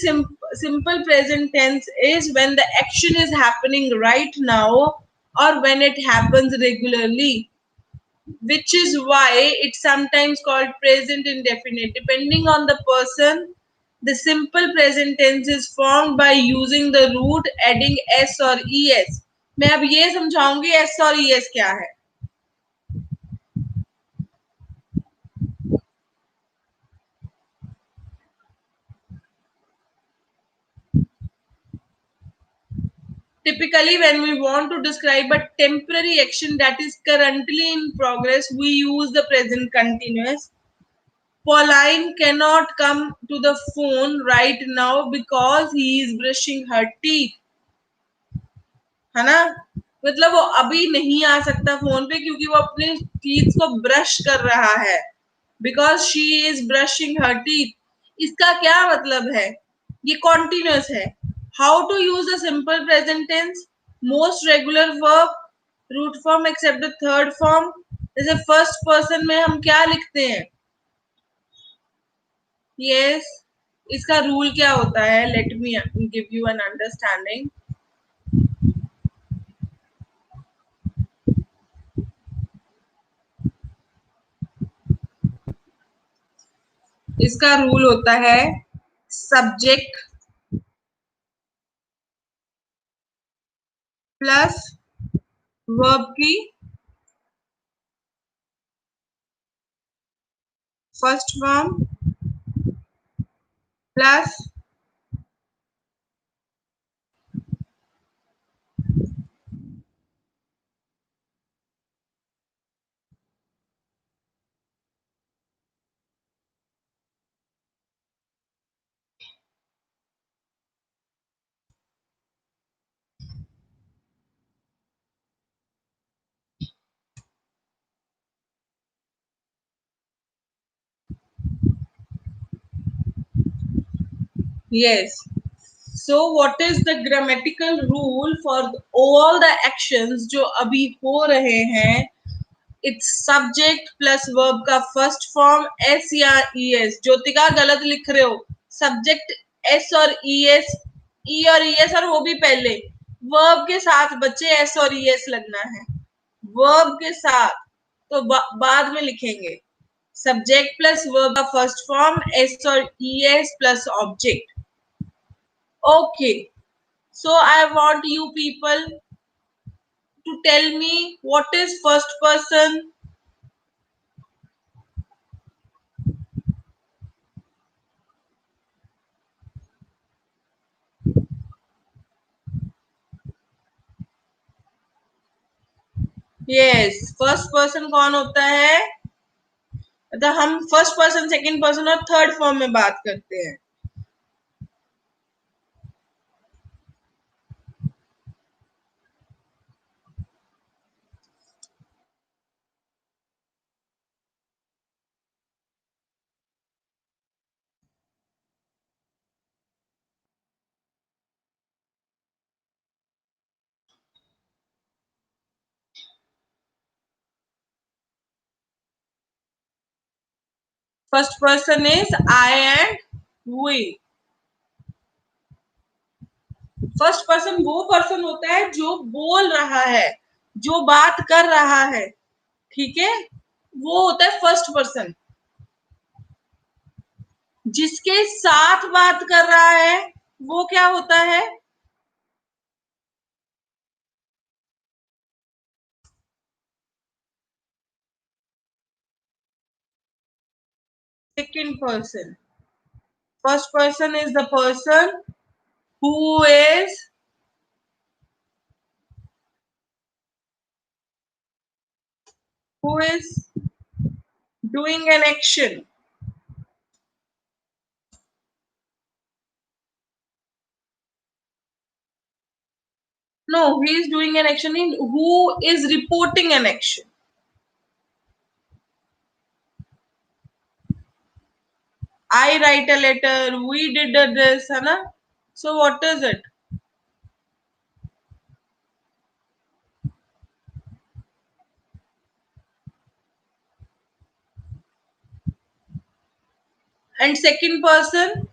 simple present tense is when the action is happening right now or when it happens regularly, which is why it's sometimes called present indefinite. Depending on the person, the simple present tense is formed by using the root adding s or es. मैं अब ये समझाऊंगी s और es क्या है. Typically, when we want to describe a temporary action that is currently in progress, we use the present continuous. Pauline cannot come to the phone right now because he is brushing her teeth. है ना? मतलब वो अभी नहीं आ सकता phone पे क्योंकि वो अपने टीथ को ब्रश कर रहा है. Because she is brushing her teeth. इसका क्या मतलब है? ये कॉन्टिन्यूस है. How to use a simple present tense? Most regular verb, root form except the third form. जैसे फर्स्ट पर्सन में हम क्या लिखते हैं? यस. इसका रूल क्या होता है? Let me give you an understanding. इसका रूल होता है सब्जेक्ट प्लस वर्ब की first form plus yes. So what is the grammatical rule for all the actions जो अभी हो रहे हैं? It's subject plus verb का first form s या es. ज्योतिका गलत लिख रहे हो. Subject s और es, e और es और वो भी पहले. Verb के साथ बच्चे s और es लगना है. Verb के साथ तो बाद में लिखेंगे. Subject plus verb का first form s और es plus object. Okay. So I want you people to tell me what is first person. Yes, first person कौन होता है? मतलब हम फर्स्ट पर्सन, सेकंड पर्सन और थर्ड फॉर्म में बात करते हैं. First person is I and we. First person वो पर्सन होता है जो बोल रहा है, जो बात कर रहा है. ठीक है, वो होता है फर्स्ट पर्सन. जिसके साथ बात कर रहा है वो क्या होता है? Second person. First person is the person who is who is doing an action. No, he is doing an action in who is reporting an action. I write a letter, we did this, है ना? So what is it? And second person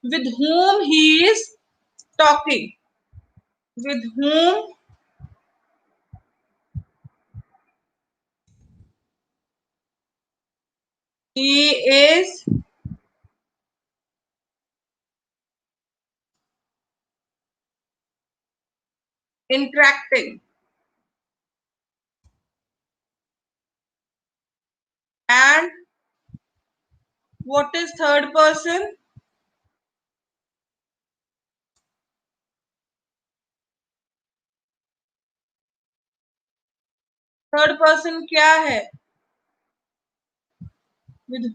with whom he is talking. With whom he is interacting. And what is third person? Third person क्या है? With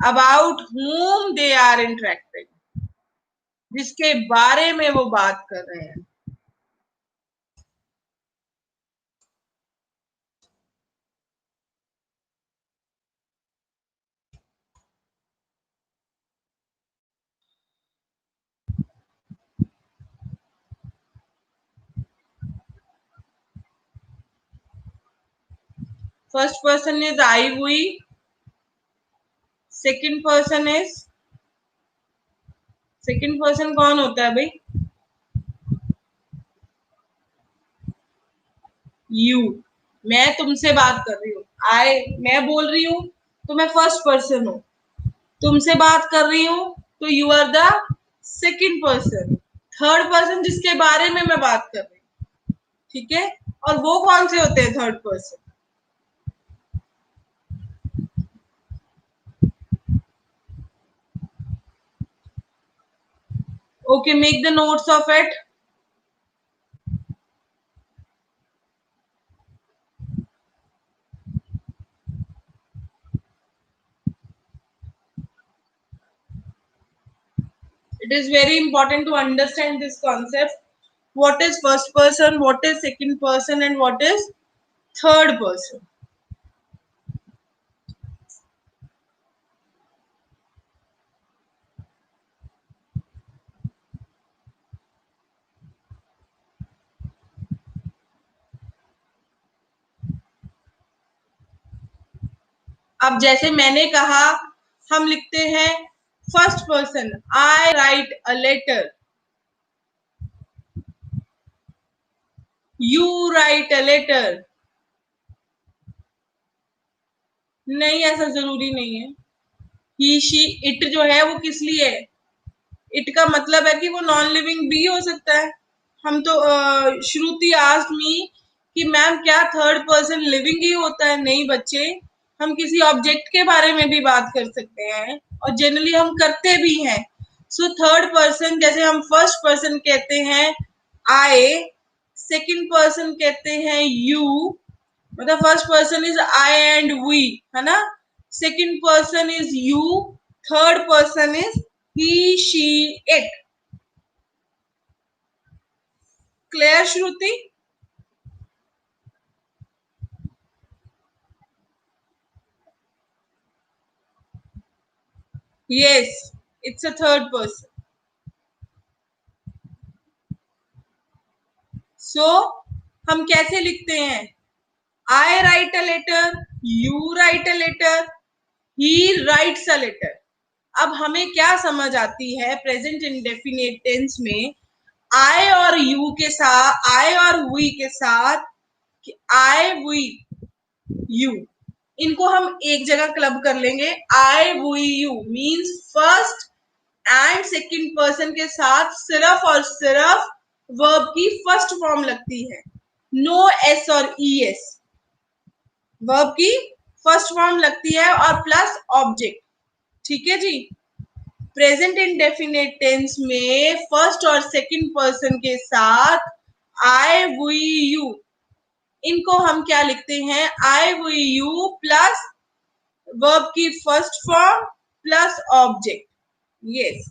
about whom they are interacting. जिसके बारे में वो बात कर रहे हैं. First person is I, we. Second person is, second person कौन होता है भाई? You. मैं तुमसे बात कर रही हूँ, मैं बोल रही हूँ तो मैं फर्स्ट पर्सन हूँ, तुमसे बात कर रही हूँ तो you are the second person, third person जिसके बारे में मैं बात कर रही हूँ। ठीक है, और वो कौन से होते हैं third person? Okay, make the notes of it. It is very important to understand this concept. What is first person, what is second person, and what is third person. अब जैसे मैंने कहा, हम लिखते हैं first person, I write a letter, you write a letter. नहीं, ऐसा जरूरी नहीं है। ही शी इट जो है वो किस लिए है? इट का मतलब है कि वो नॉन लिविंग भी हो सकता है। हम तो श्रुति आस्क्ड मी कि मैम क्या थर्ड पर्सन लिविंग ही होता है? नहीं बच्चे, हम किसी ऑब्जेक्ट के बारे में भी बात कर सकते हैं और जनरली हम करते भी हैं। सो थर्ड पर्सन, जैसे हम फर्स्ट पर्सन कहते हैं आई, सेकंड पर्सन कहते हैं यू, मतलब first person is I and we, है ना। Second person is you, third person is he, she, it. Clear, Shruti? Yes, it's a third person. So, हम कैसे लिखते हैं? I write a letter, you write a letter, he writes a letter. अब हमें क्या समझ आती है प्रेजेंट इंडेफिनिट टेंस में? I और you के साथ, I और we के साथ, I, we, you, इनको हम एक जगह क्लब कर लेंगे। I, we, you means first and second person के साथ सिर्फ और सिर्फ वर्ब की फर्स्ट फॉर्म लगती है, नो एस और ई एस। वर्ब की फर्स्ट फॉर्म लगती है और प्लस ऑब्जेक्ट। ठीक है जी। प्रेजेंट इंडेफिनिट टेंस में फर्स्ट और सेकंड पर्सन के साथ आई, वी, यू, इनको हम क्या लिखते हैं? आई, वी, यू प्लस वर्ब की first form plus object. Yes,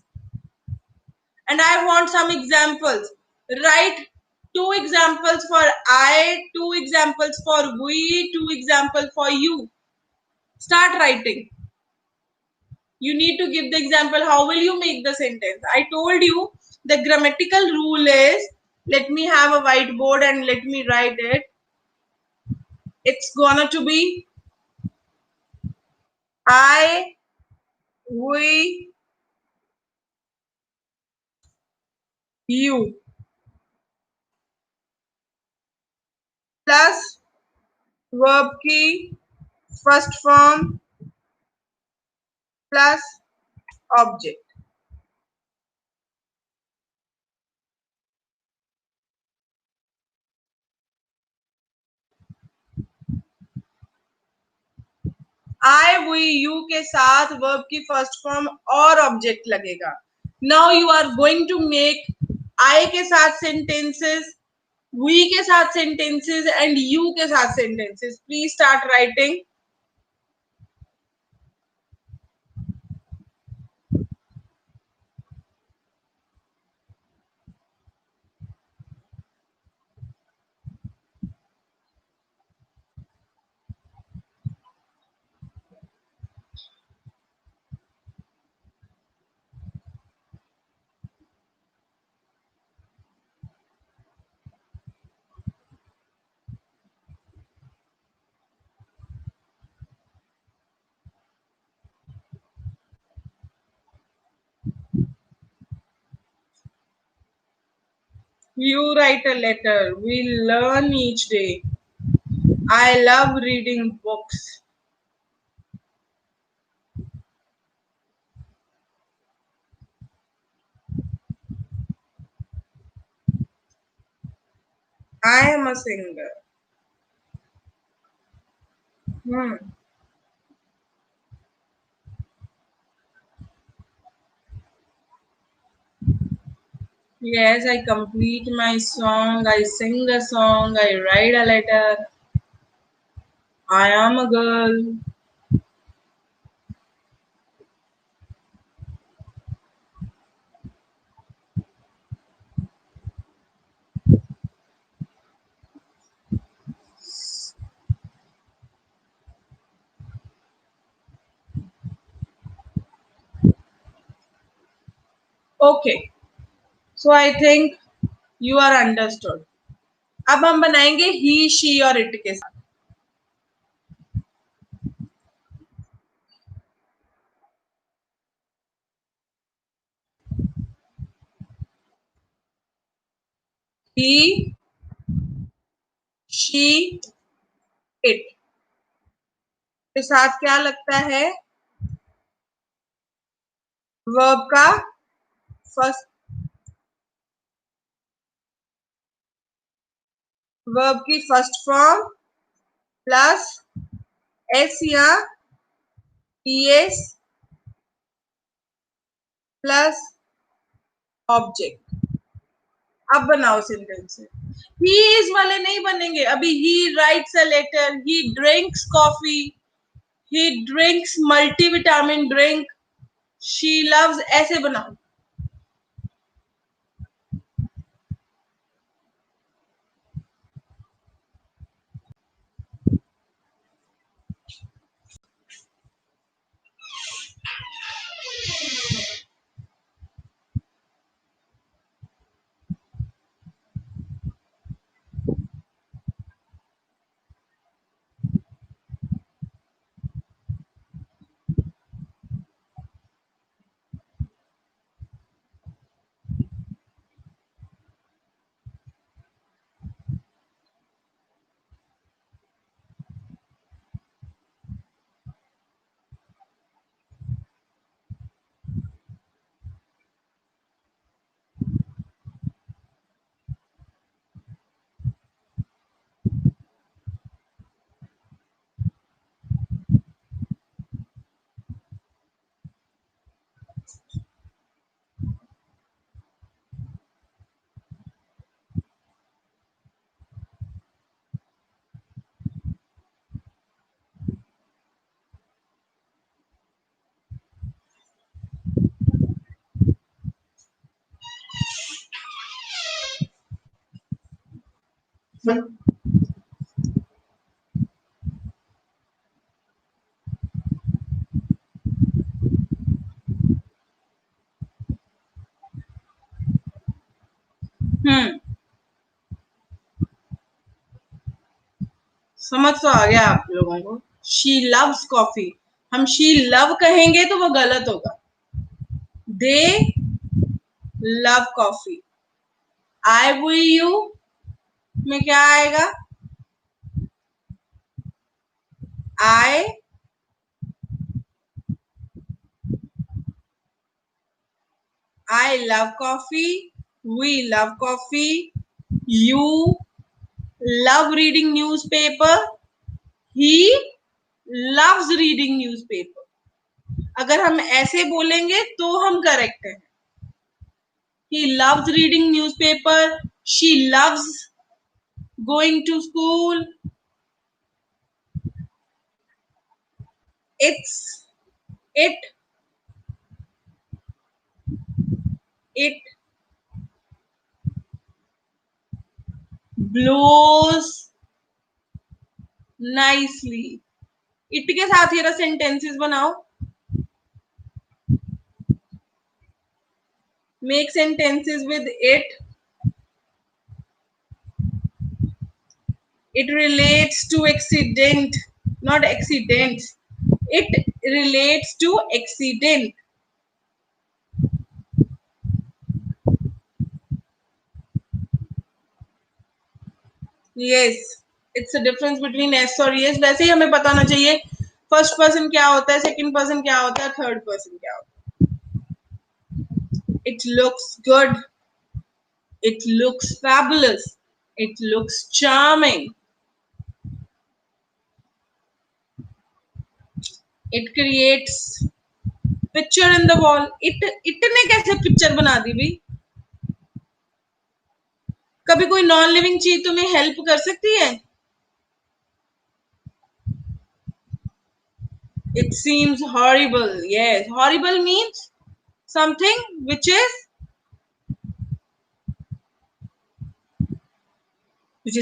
and I want some examples. Write 2 examples for I, 2 examples for we, 2 examples for you. Start writing. You need to give the example. How will you make the sentence? I told you the grammatical rule is, let me have a whiteboard and let me write it. It's gonna to be I, we, you plus verb की first form plus object. I, we, you के साथ verb की first form और object लगेगा। Now you are going to make I के साथ sentences, we के साथ सेंटेंसेस एंड यू के साथ sentences. Please start writing. You write a letter. We learn each day. I love reading books. I am a singer. Hmm. Yes, I complete my song, I sing a song, I write a letter. I am a girl. Okay, so I think you are understood. अब हम बनाएंगे he, she और it के साथ. He, she, it के साथ क्या लगता है? वर्ब का फर्स्ट, वर्ब की फर्स्ट फॉर्म प्लस एस या ईएस प्लस ऑब्जेक्ट. अब बनाओ सेंटेंस. ही इज वाले नहीं बनेंगे अभी. He writes a letter, he drinks coffee, he drinks multivitamin drink, she loves. ऐसे बनाओ. हम्म. समझ तो आ गया आप लोगों को. She loves coffee. हम शी लव कहेंगे तो वो गलत होगा. They love coffee. I we you में क्या आएगा? आई love coffee. We love coffee. You love reading newspaper. He loves reading newspaper. अगर हम ऐसे बोलेंगे तो हम करेक्ट हैं. He loves reading newspaper. She loves going to school. It's it it blows nicely. It के साथ ये सेंटेंसेस बनाओ. Make sentences with it. It relates to accident, not accidents. It relates to accident. Yes. It's a difference between S और yes. वैसे ही हमें बताना चाहिए first person क्या होता है, सेकंड पर्सन क्या होता है, थर्ड पर्सन क्या होता है। It looks good, it looks fabulous, it looks charming, it creates picture in the wall. It ने कैसे पिक्चर बना दी भाई? कभी कोई नॉन लिविंग चीज तुम्हें हेल्प कर सकती है? It seems horrible. Yes, horrible means something which is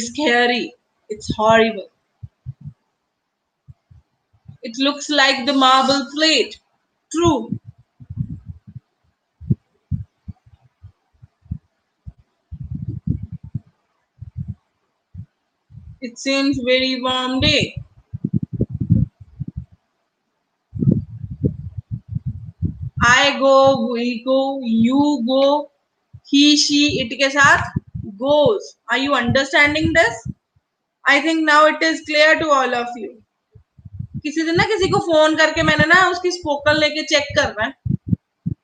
scary. It's horrible. It looks like the marble plate. True. It seems very warm day. I go, we go, you go, he, she, it के साथ goes. Are you understanding this? I think now it is clear to all of you. किसी दिन ना किसी को phone करके मैंने ना उसकी स्पोकन लेके चेक करना है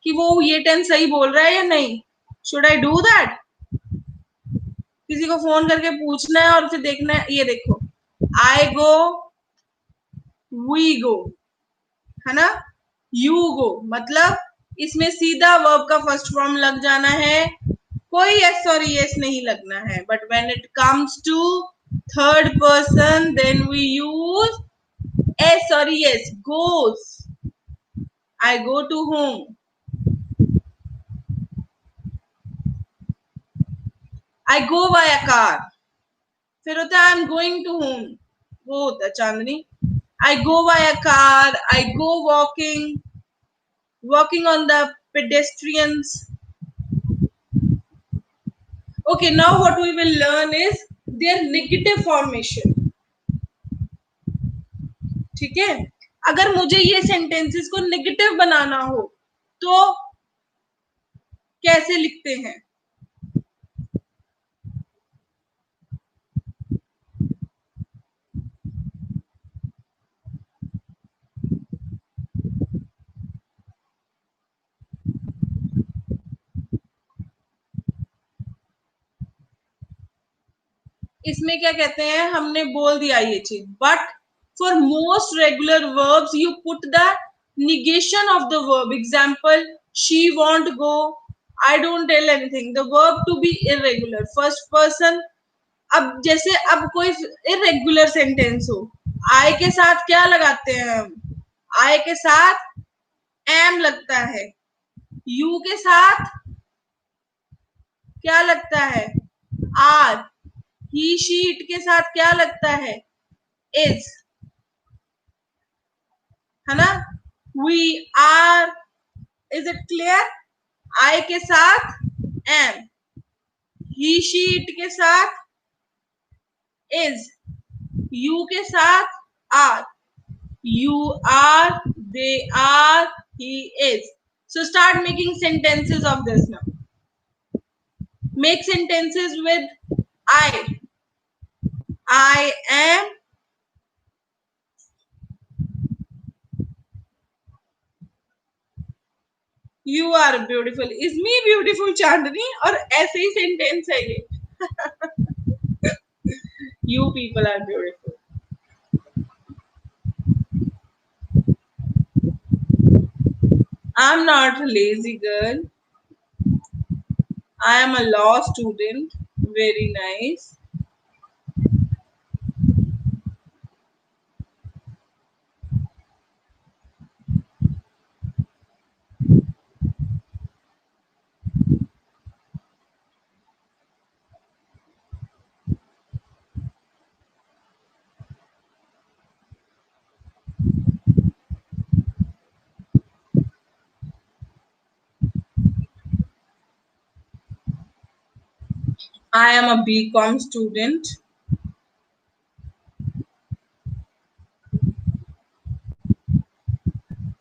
कि वो ये टेंस सही बोल रहा है या नहीं। Should I do that? किसी को फोन करके पूछना है और फिर देखना है। ये देखो, आई गो, वी गो, है ना। यू गो मतलब इसमें सीधा वर्ब का फर्स्ट फॉर्म लग जाना है, कोई एस और यस नहीं लगना है। But when it comes to third person then we use s और es. Goes, I go to home, I go by a car. फिर होता है I am going to home, वो होता है Chandni. I go by a car, I go walking, walking on the pedestrians. Okay, now what we will learn is their negative formation. ठीक है, अगर मुझे ये सेंटेंसेस को नेगेटिव बनाना हो तो कैसे लिखते हैं? इसमें क्या कहते हैं, हमने बोल दिया ये चीज, but for most regular verbs you put the negation of the verb. Example, she won't go, I don't tell anything. The verb to be irregular, first person। अब जैसे अब कोई इरेगुलर सेंटेंस हो, आई के साथ क्या लगाते हैं हम? आई के साथ एम लगता है, यू के साथ क्या लगता है? आर। ही शी इट के साथ क्या लगता है? इज, है ना। We are, is it clear? I के साथ एम, ही शी इट के साथ इज, यू के साथ are, you are, they are, he is. So start making sentences of this now. Make sentences with I. I am, you are beautiful. Is me beautiful, Chandni? और ऐसे ही sentence है ये. You people are beautiful. I'm not a lazy girl. I am a law student. Very nice. I am a BCom student.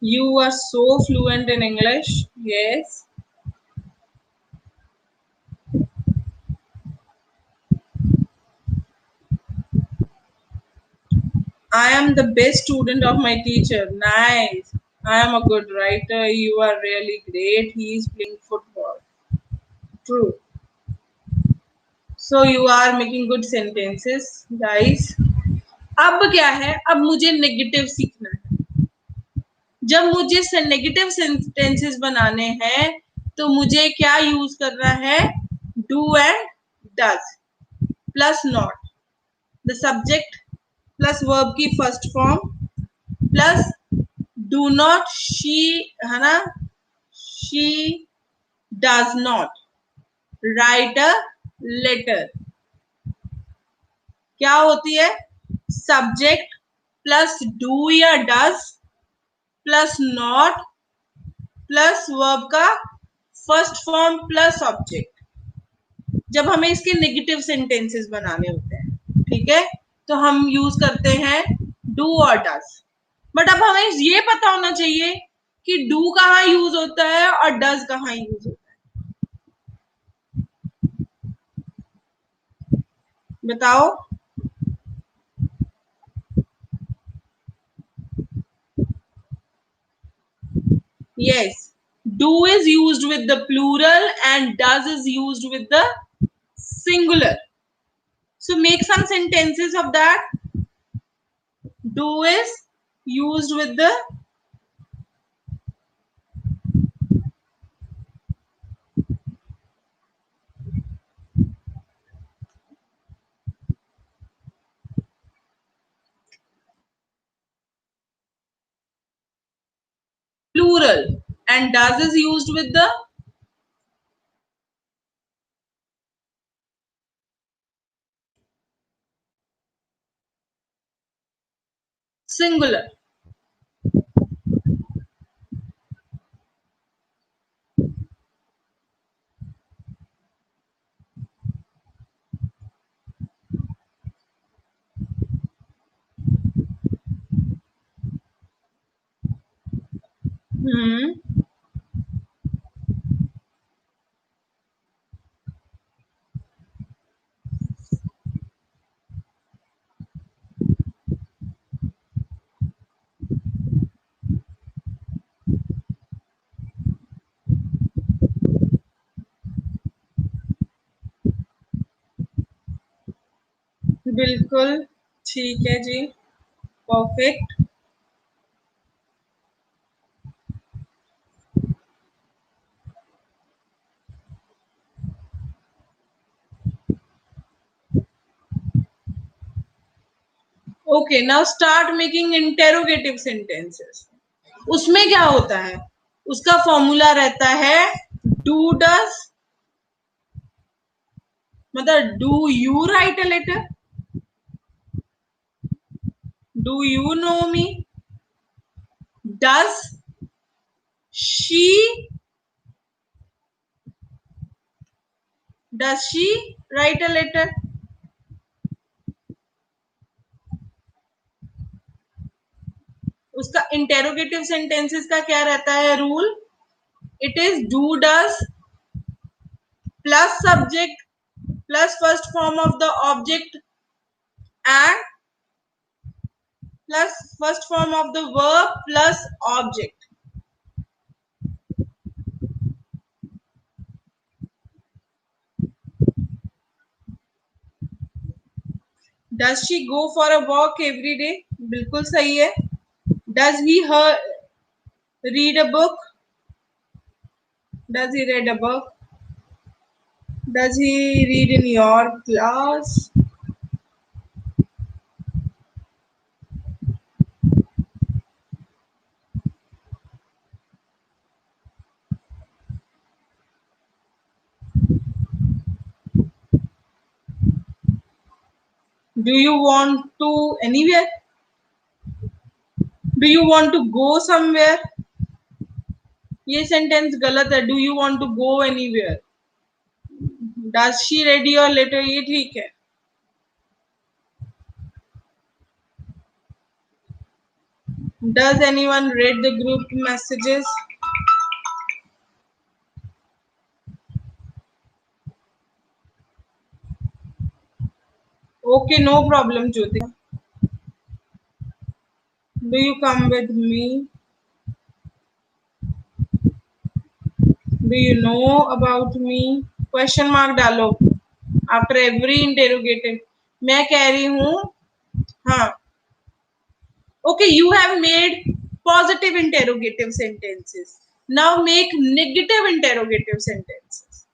You are so fluent in English. Yes. I am the best student of my teacher. Nice. I am a good writer. You are really great. He is playing football. True. So you are making good sentences, guys. अब क्या है, अब मुझे negative सीखना है. जब मुझे negative sentences बनाने हैं तो मुझे क्या यूज करना है, do and does plus not, the subject plus verb की first form plus do not she, है ना, she does not write a letter. क्या होती है, सब्जेक्ट प्लस डू या does plus not plus verb का फर्स्ट फॉर्म प्लस ऑब्जेक्ट. जब हमें इसके नेगेटिव सेंटेंसेस बनाने होते हैं, ठीक है, तो हम यूज करते हैं डू और डज. बट अब हमें ये पता होना चाहिए कि डू कहाँ यूज होता है और डज कहाँ यूज होता है, बताओ. Yes, do is used with the plural and does is used with the singular. So make some sentences of that. Do is used with the plural and does is used with the singular. बिल्कुल ठीक है जी, perfect. Okay, now start making interrogative sentences. उसमें क्या होता है, उसका formula रहता है डू डज, मतलब do you write a letter, do you know me, does she, does she write a letter. उसका इंटेरोगेटिव सेंटेंसेस का क्या रहता है rule, it is do does plus subject plus first form of the object and plus first form of the verb plus object. Does she go for a walk every day, बिल्कुल सही है. Does he her read a book, does he read a book, does he read in your class. Do you want to anywhere, do you want to go somewhere, ये sentence गलत है. Do you want to go anywhere. Does she read your letter, ये ठीक है. Does anyone read the group messages. Okay, no problem Jyoti. Do you come with me? Do you know about me? Question mark डालो after every interrogative. मैं कह रही हूँ. हाँ. Okay, you have made positive interrogative sentences. Now make negative interrogative sentences.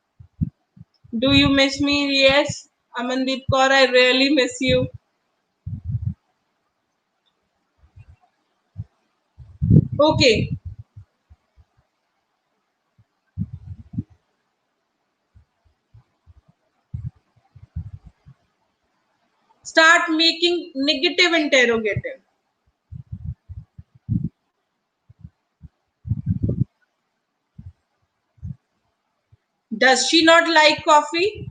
Do you miss me? Yes. Amandeep Kaur, I really miss you. Okay. Start making negative interrogative. Does she not like coffee?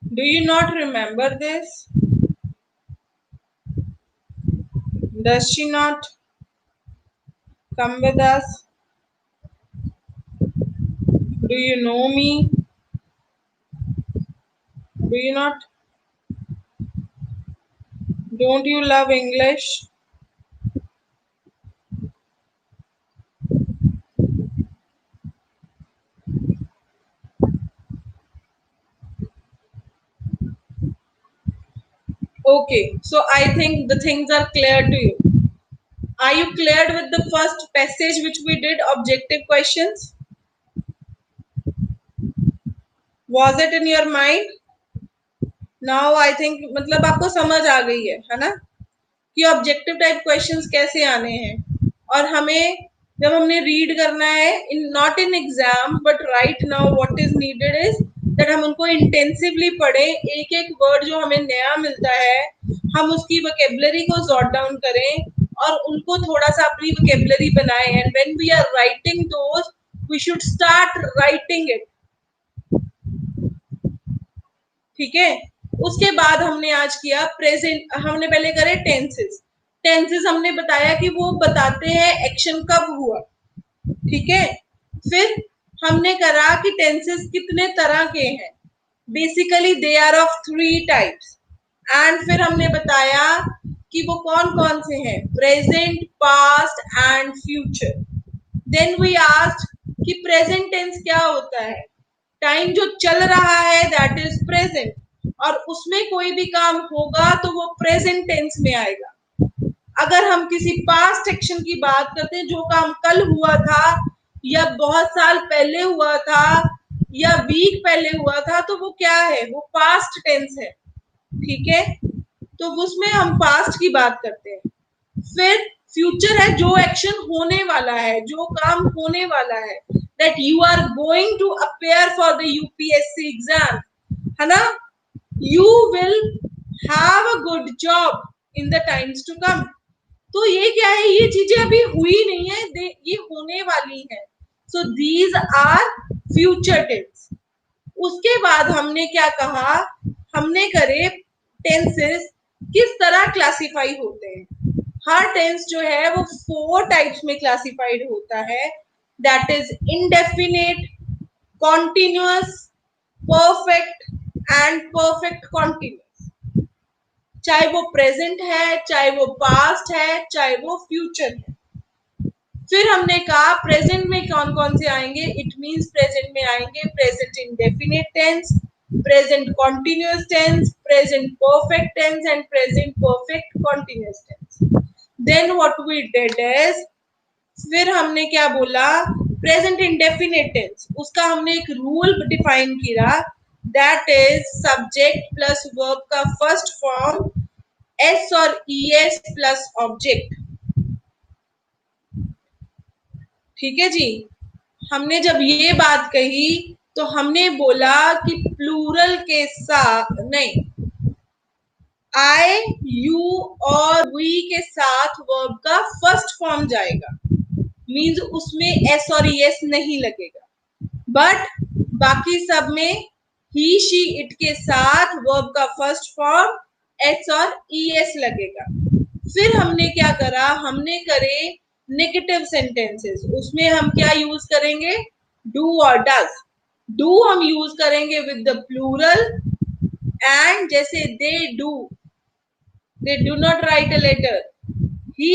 Do you not remember this? Does she not come with us? Do you know me? Do you not? Don't you love English? Okay, so I think the things are clear to you. Are you cleared with the first passage which we did, objective questions? Was it in your mind? Now I think मतलब आपको समझ आ गई है ना, कि objective type questions कैसे आने हैं और हमें जब हमने रीड करना है in not in exam but right now what is needed is that हम उनको इंटेंसिवली पढ़ें, एक एक वर्ड जो हमें नया मिलता है हम उसकी वोकेबलरी को जॉट डाउन करें और उनको थोड़ा सा अपनी वोकेबलरी बनाएं. And when we are writing those we should start writing it. ठीक है. उसके बाद हमने आज किया प्रेजेंट. हमने पहले करे टेंसेस. टेंसेस हमने बताया कि वो बताते हैं एक्शन कब हुआ. ठीक है. फिर हमने करा कि टेंसेस कितने तरह के हैं. Basically they are of 3 types. And फिर हमने बताया कि वो कौन कौन से हैं, present, past and future. Then we asked कि प्रेजेंट टेंस क्या होता है. टाइम जो चल रहा है दैट इज प्रेजेंट, और उसमें कोई भी काम होगा तो वो प्रेजेंट टेंस में आएगा. अगर हम किसी पास्ट एक्शन की बात करते हैं, जो काम कल हुआ था या बहुत साल पहले हुआ था या वीक पहले हुआ था, तो वो क्या है, वो पास्ट टेंस है. ठीक है. तो उसमें हम पास्ट की बात करते हैं. फिर फ्यूचर है, जो एक्शन होने वाला है, जो काम होने वाला है, that you are going to appear for the UPSC exam, है ना. You will have a good job in the times to come. तो ये क्या है, ये चीजें अभी हुई नहीं है, ये होने वाली है. So these are future tense. उसके बाद हमने क्या कहा, हमने करे टेंसेस किस तरह क्लासिफाई होते हैं. हर टेंस जो है वो 4 टाइप्स में क्लासिफाइड होता है. That is indefinite, continuous, perfect and perfect continuous. चाहे वो प्रेजेंट है, चाहे वो पास्ट है, चाहे वो फ्यूचर है. फिर हमने कहा प्रेजेंट में कौन कौन से आएंगे. इट मींस प्रेजेंट में आएंगे present indefinite tense, present continuous tense, present perfect tense and present perfect continuous tense. Then what we did is, फिर हमने क्या बोला, प्रेजेंट इंडेफिनिट टेंस, उसका हमने एक रूल डिफाइन किया. That is subject plus verb का फर्स्ट फॉर्म एस और ईएस प्लस ऑब्जेक्ट. ठीक है जी. हमने जब ये बात कही तो हमने बोला कि प्लूरल के साथ नहीं, आई, यू और वी के साथ वर्ब का फर्स्ट फॉर्म जाएगा. मींस उसमें एस और एस नहीं लगेगा, बट बाकी सब में ही शी इट के साथ वर्ब का फर्स्ट फॉर्म एस और ईएस लगेगा। फिर हमने क्या करा, हमने करे नेगेटिव सेंटेंसेस। उसमें हम क्या यूज करेंगे, डू और डज। डू हम यूज करेंगे विद द प्लूरल, एंड जैसे they do not write a letter, he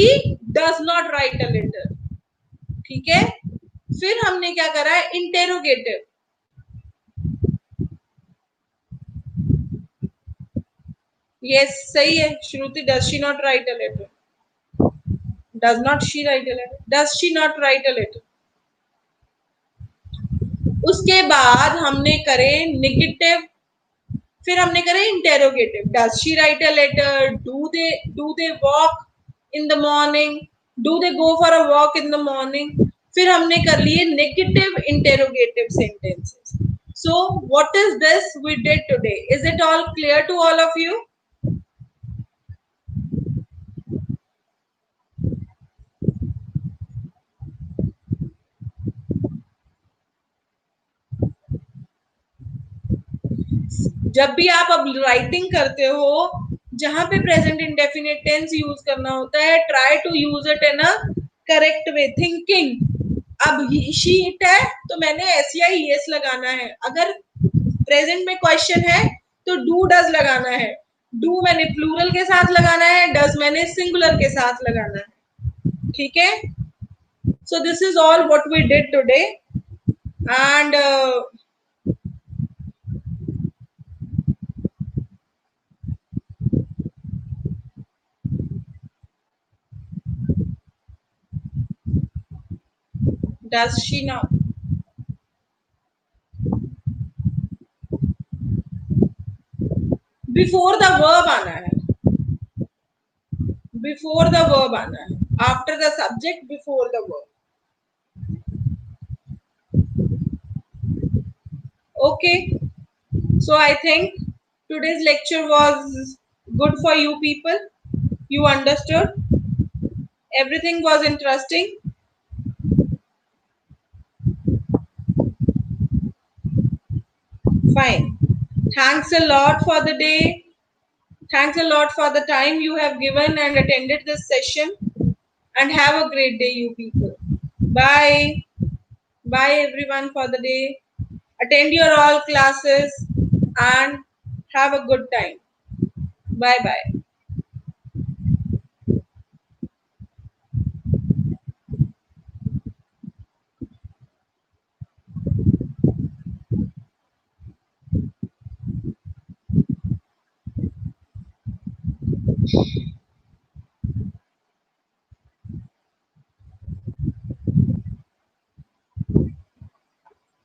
does not write a letter. ठीक है। फिर हमने क्या करा है, इंटेरोगेटिव। यस सही है Shruti, does she not write a letter, does not she write a letter, does she not write a letter. उसके बाद हमने करे निगेटिव, फिर हमने करे interrogative. Does she write a letter, do they walk in the morning, do they go for a walk in the morning. फिर हमने कर लिए negative interrogative sentences. So what is this we did today? Is it all clear to all of you? जब भी आप अब writing करते हो, जहां पे प्रेजेंट इंडेफिनिट टेंस यूज करना होता है, try to use it in a correct way thinking. अब शी इट है तो मैंने एस या ईएस लगाना है। अगर प्रेजेंट में क्वेश्चन है तो डू डज लगाना है। डू मैंने प्लूरल के साथ लगाना है, डज मैंने सिंगुलर के साथ लगाना है। ठीक है। So this is all what we did today, and does she not, before the verb आना है, बिफोर द वर्ब आना है, after the subject before the verb. Okay, so I think today's lecture was good for you people. You understood, everything was interesting. Fine. Thanks a lot for the day. Thanks a lot for the time you have given and attended this session. And have a great day, you people. Bye. Bye, everyone, for the day. Attend your all classes and have a good time. Bye bye.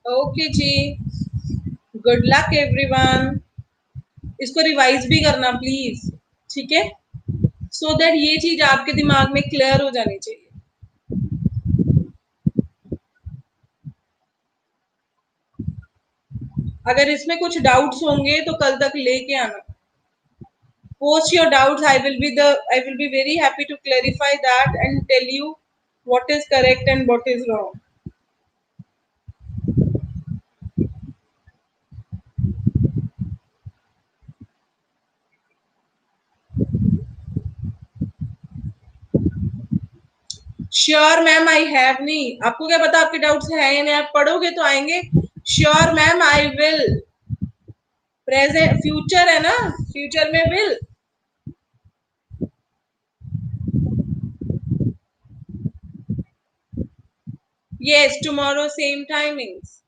Okay, ji. Good luck, everyone. इसको revise भी करना please, ठीक है, so that ये चीज आपके दिमाग में क्लियर हो जानी चाहिए। अगर इसमें कुछ डाउट्स होंगे तो कल तक लेके आना। Post your doubts, I will be very happy to clarify that and tell you what is correct and what is wrong. Sure ma'am, I have नहीं, आपको क्या पता आपके डाउट्स है या नहीं, आप पढ़ोगे तो आएंगे। Sure ma'am, I will. Present future है ना, फ्यूचर में will. Yes, tomorrow same timings.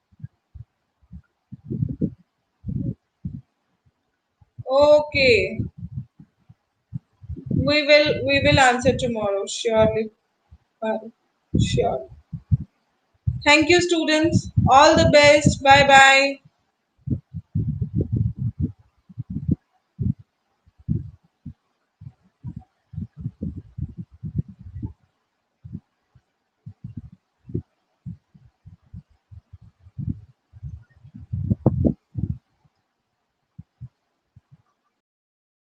Okay, we will answer tomorrow surely. Sure. Thank you, students. All the best. Bye bye.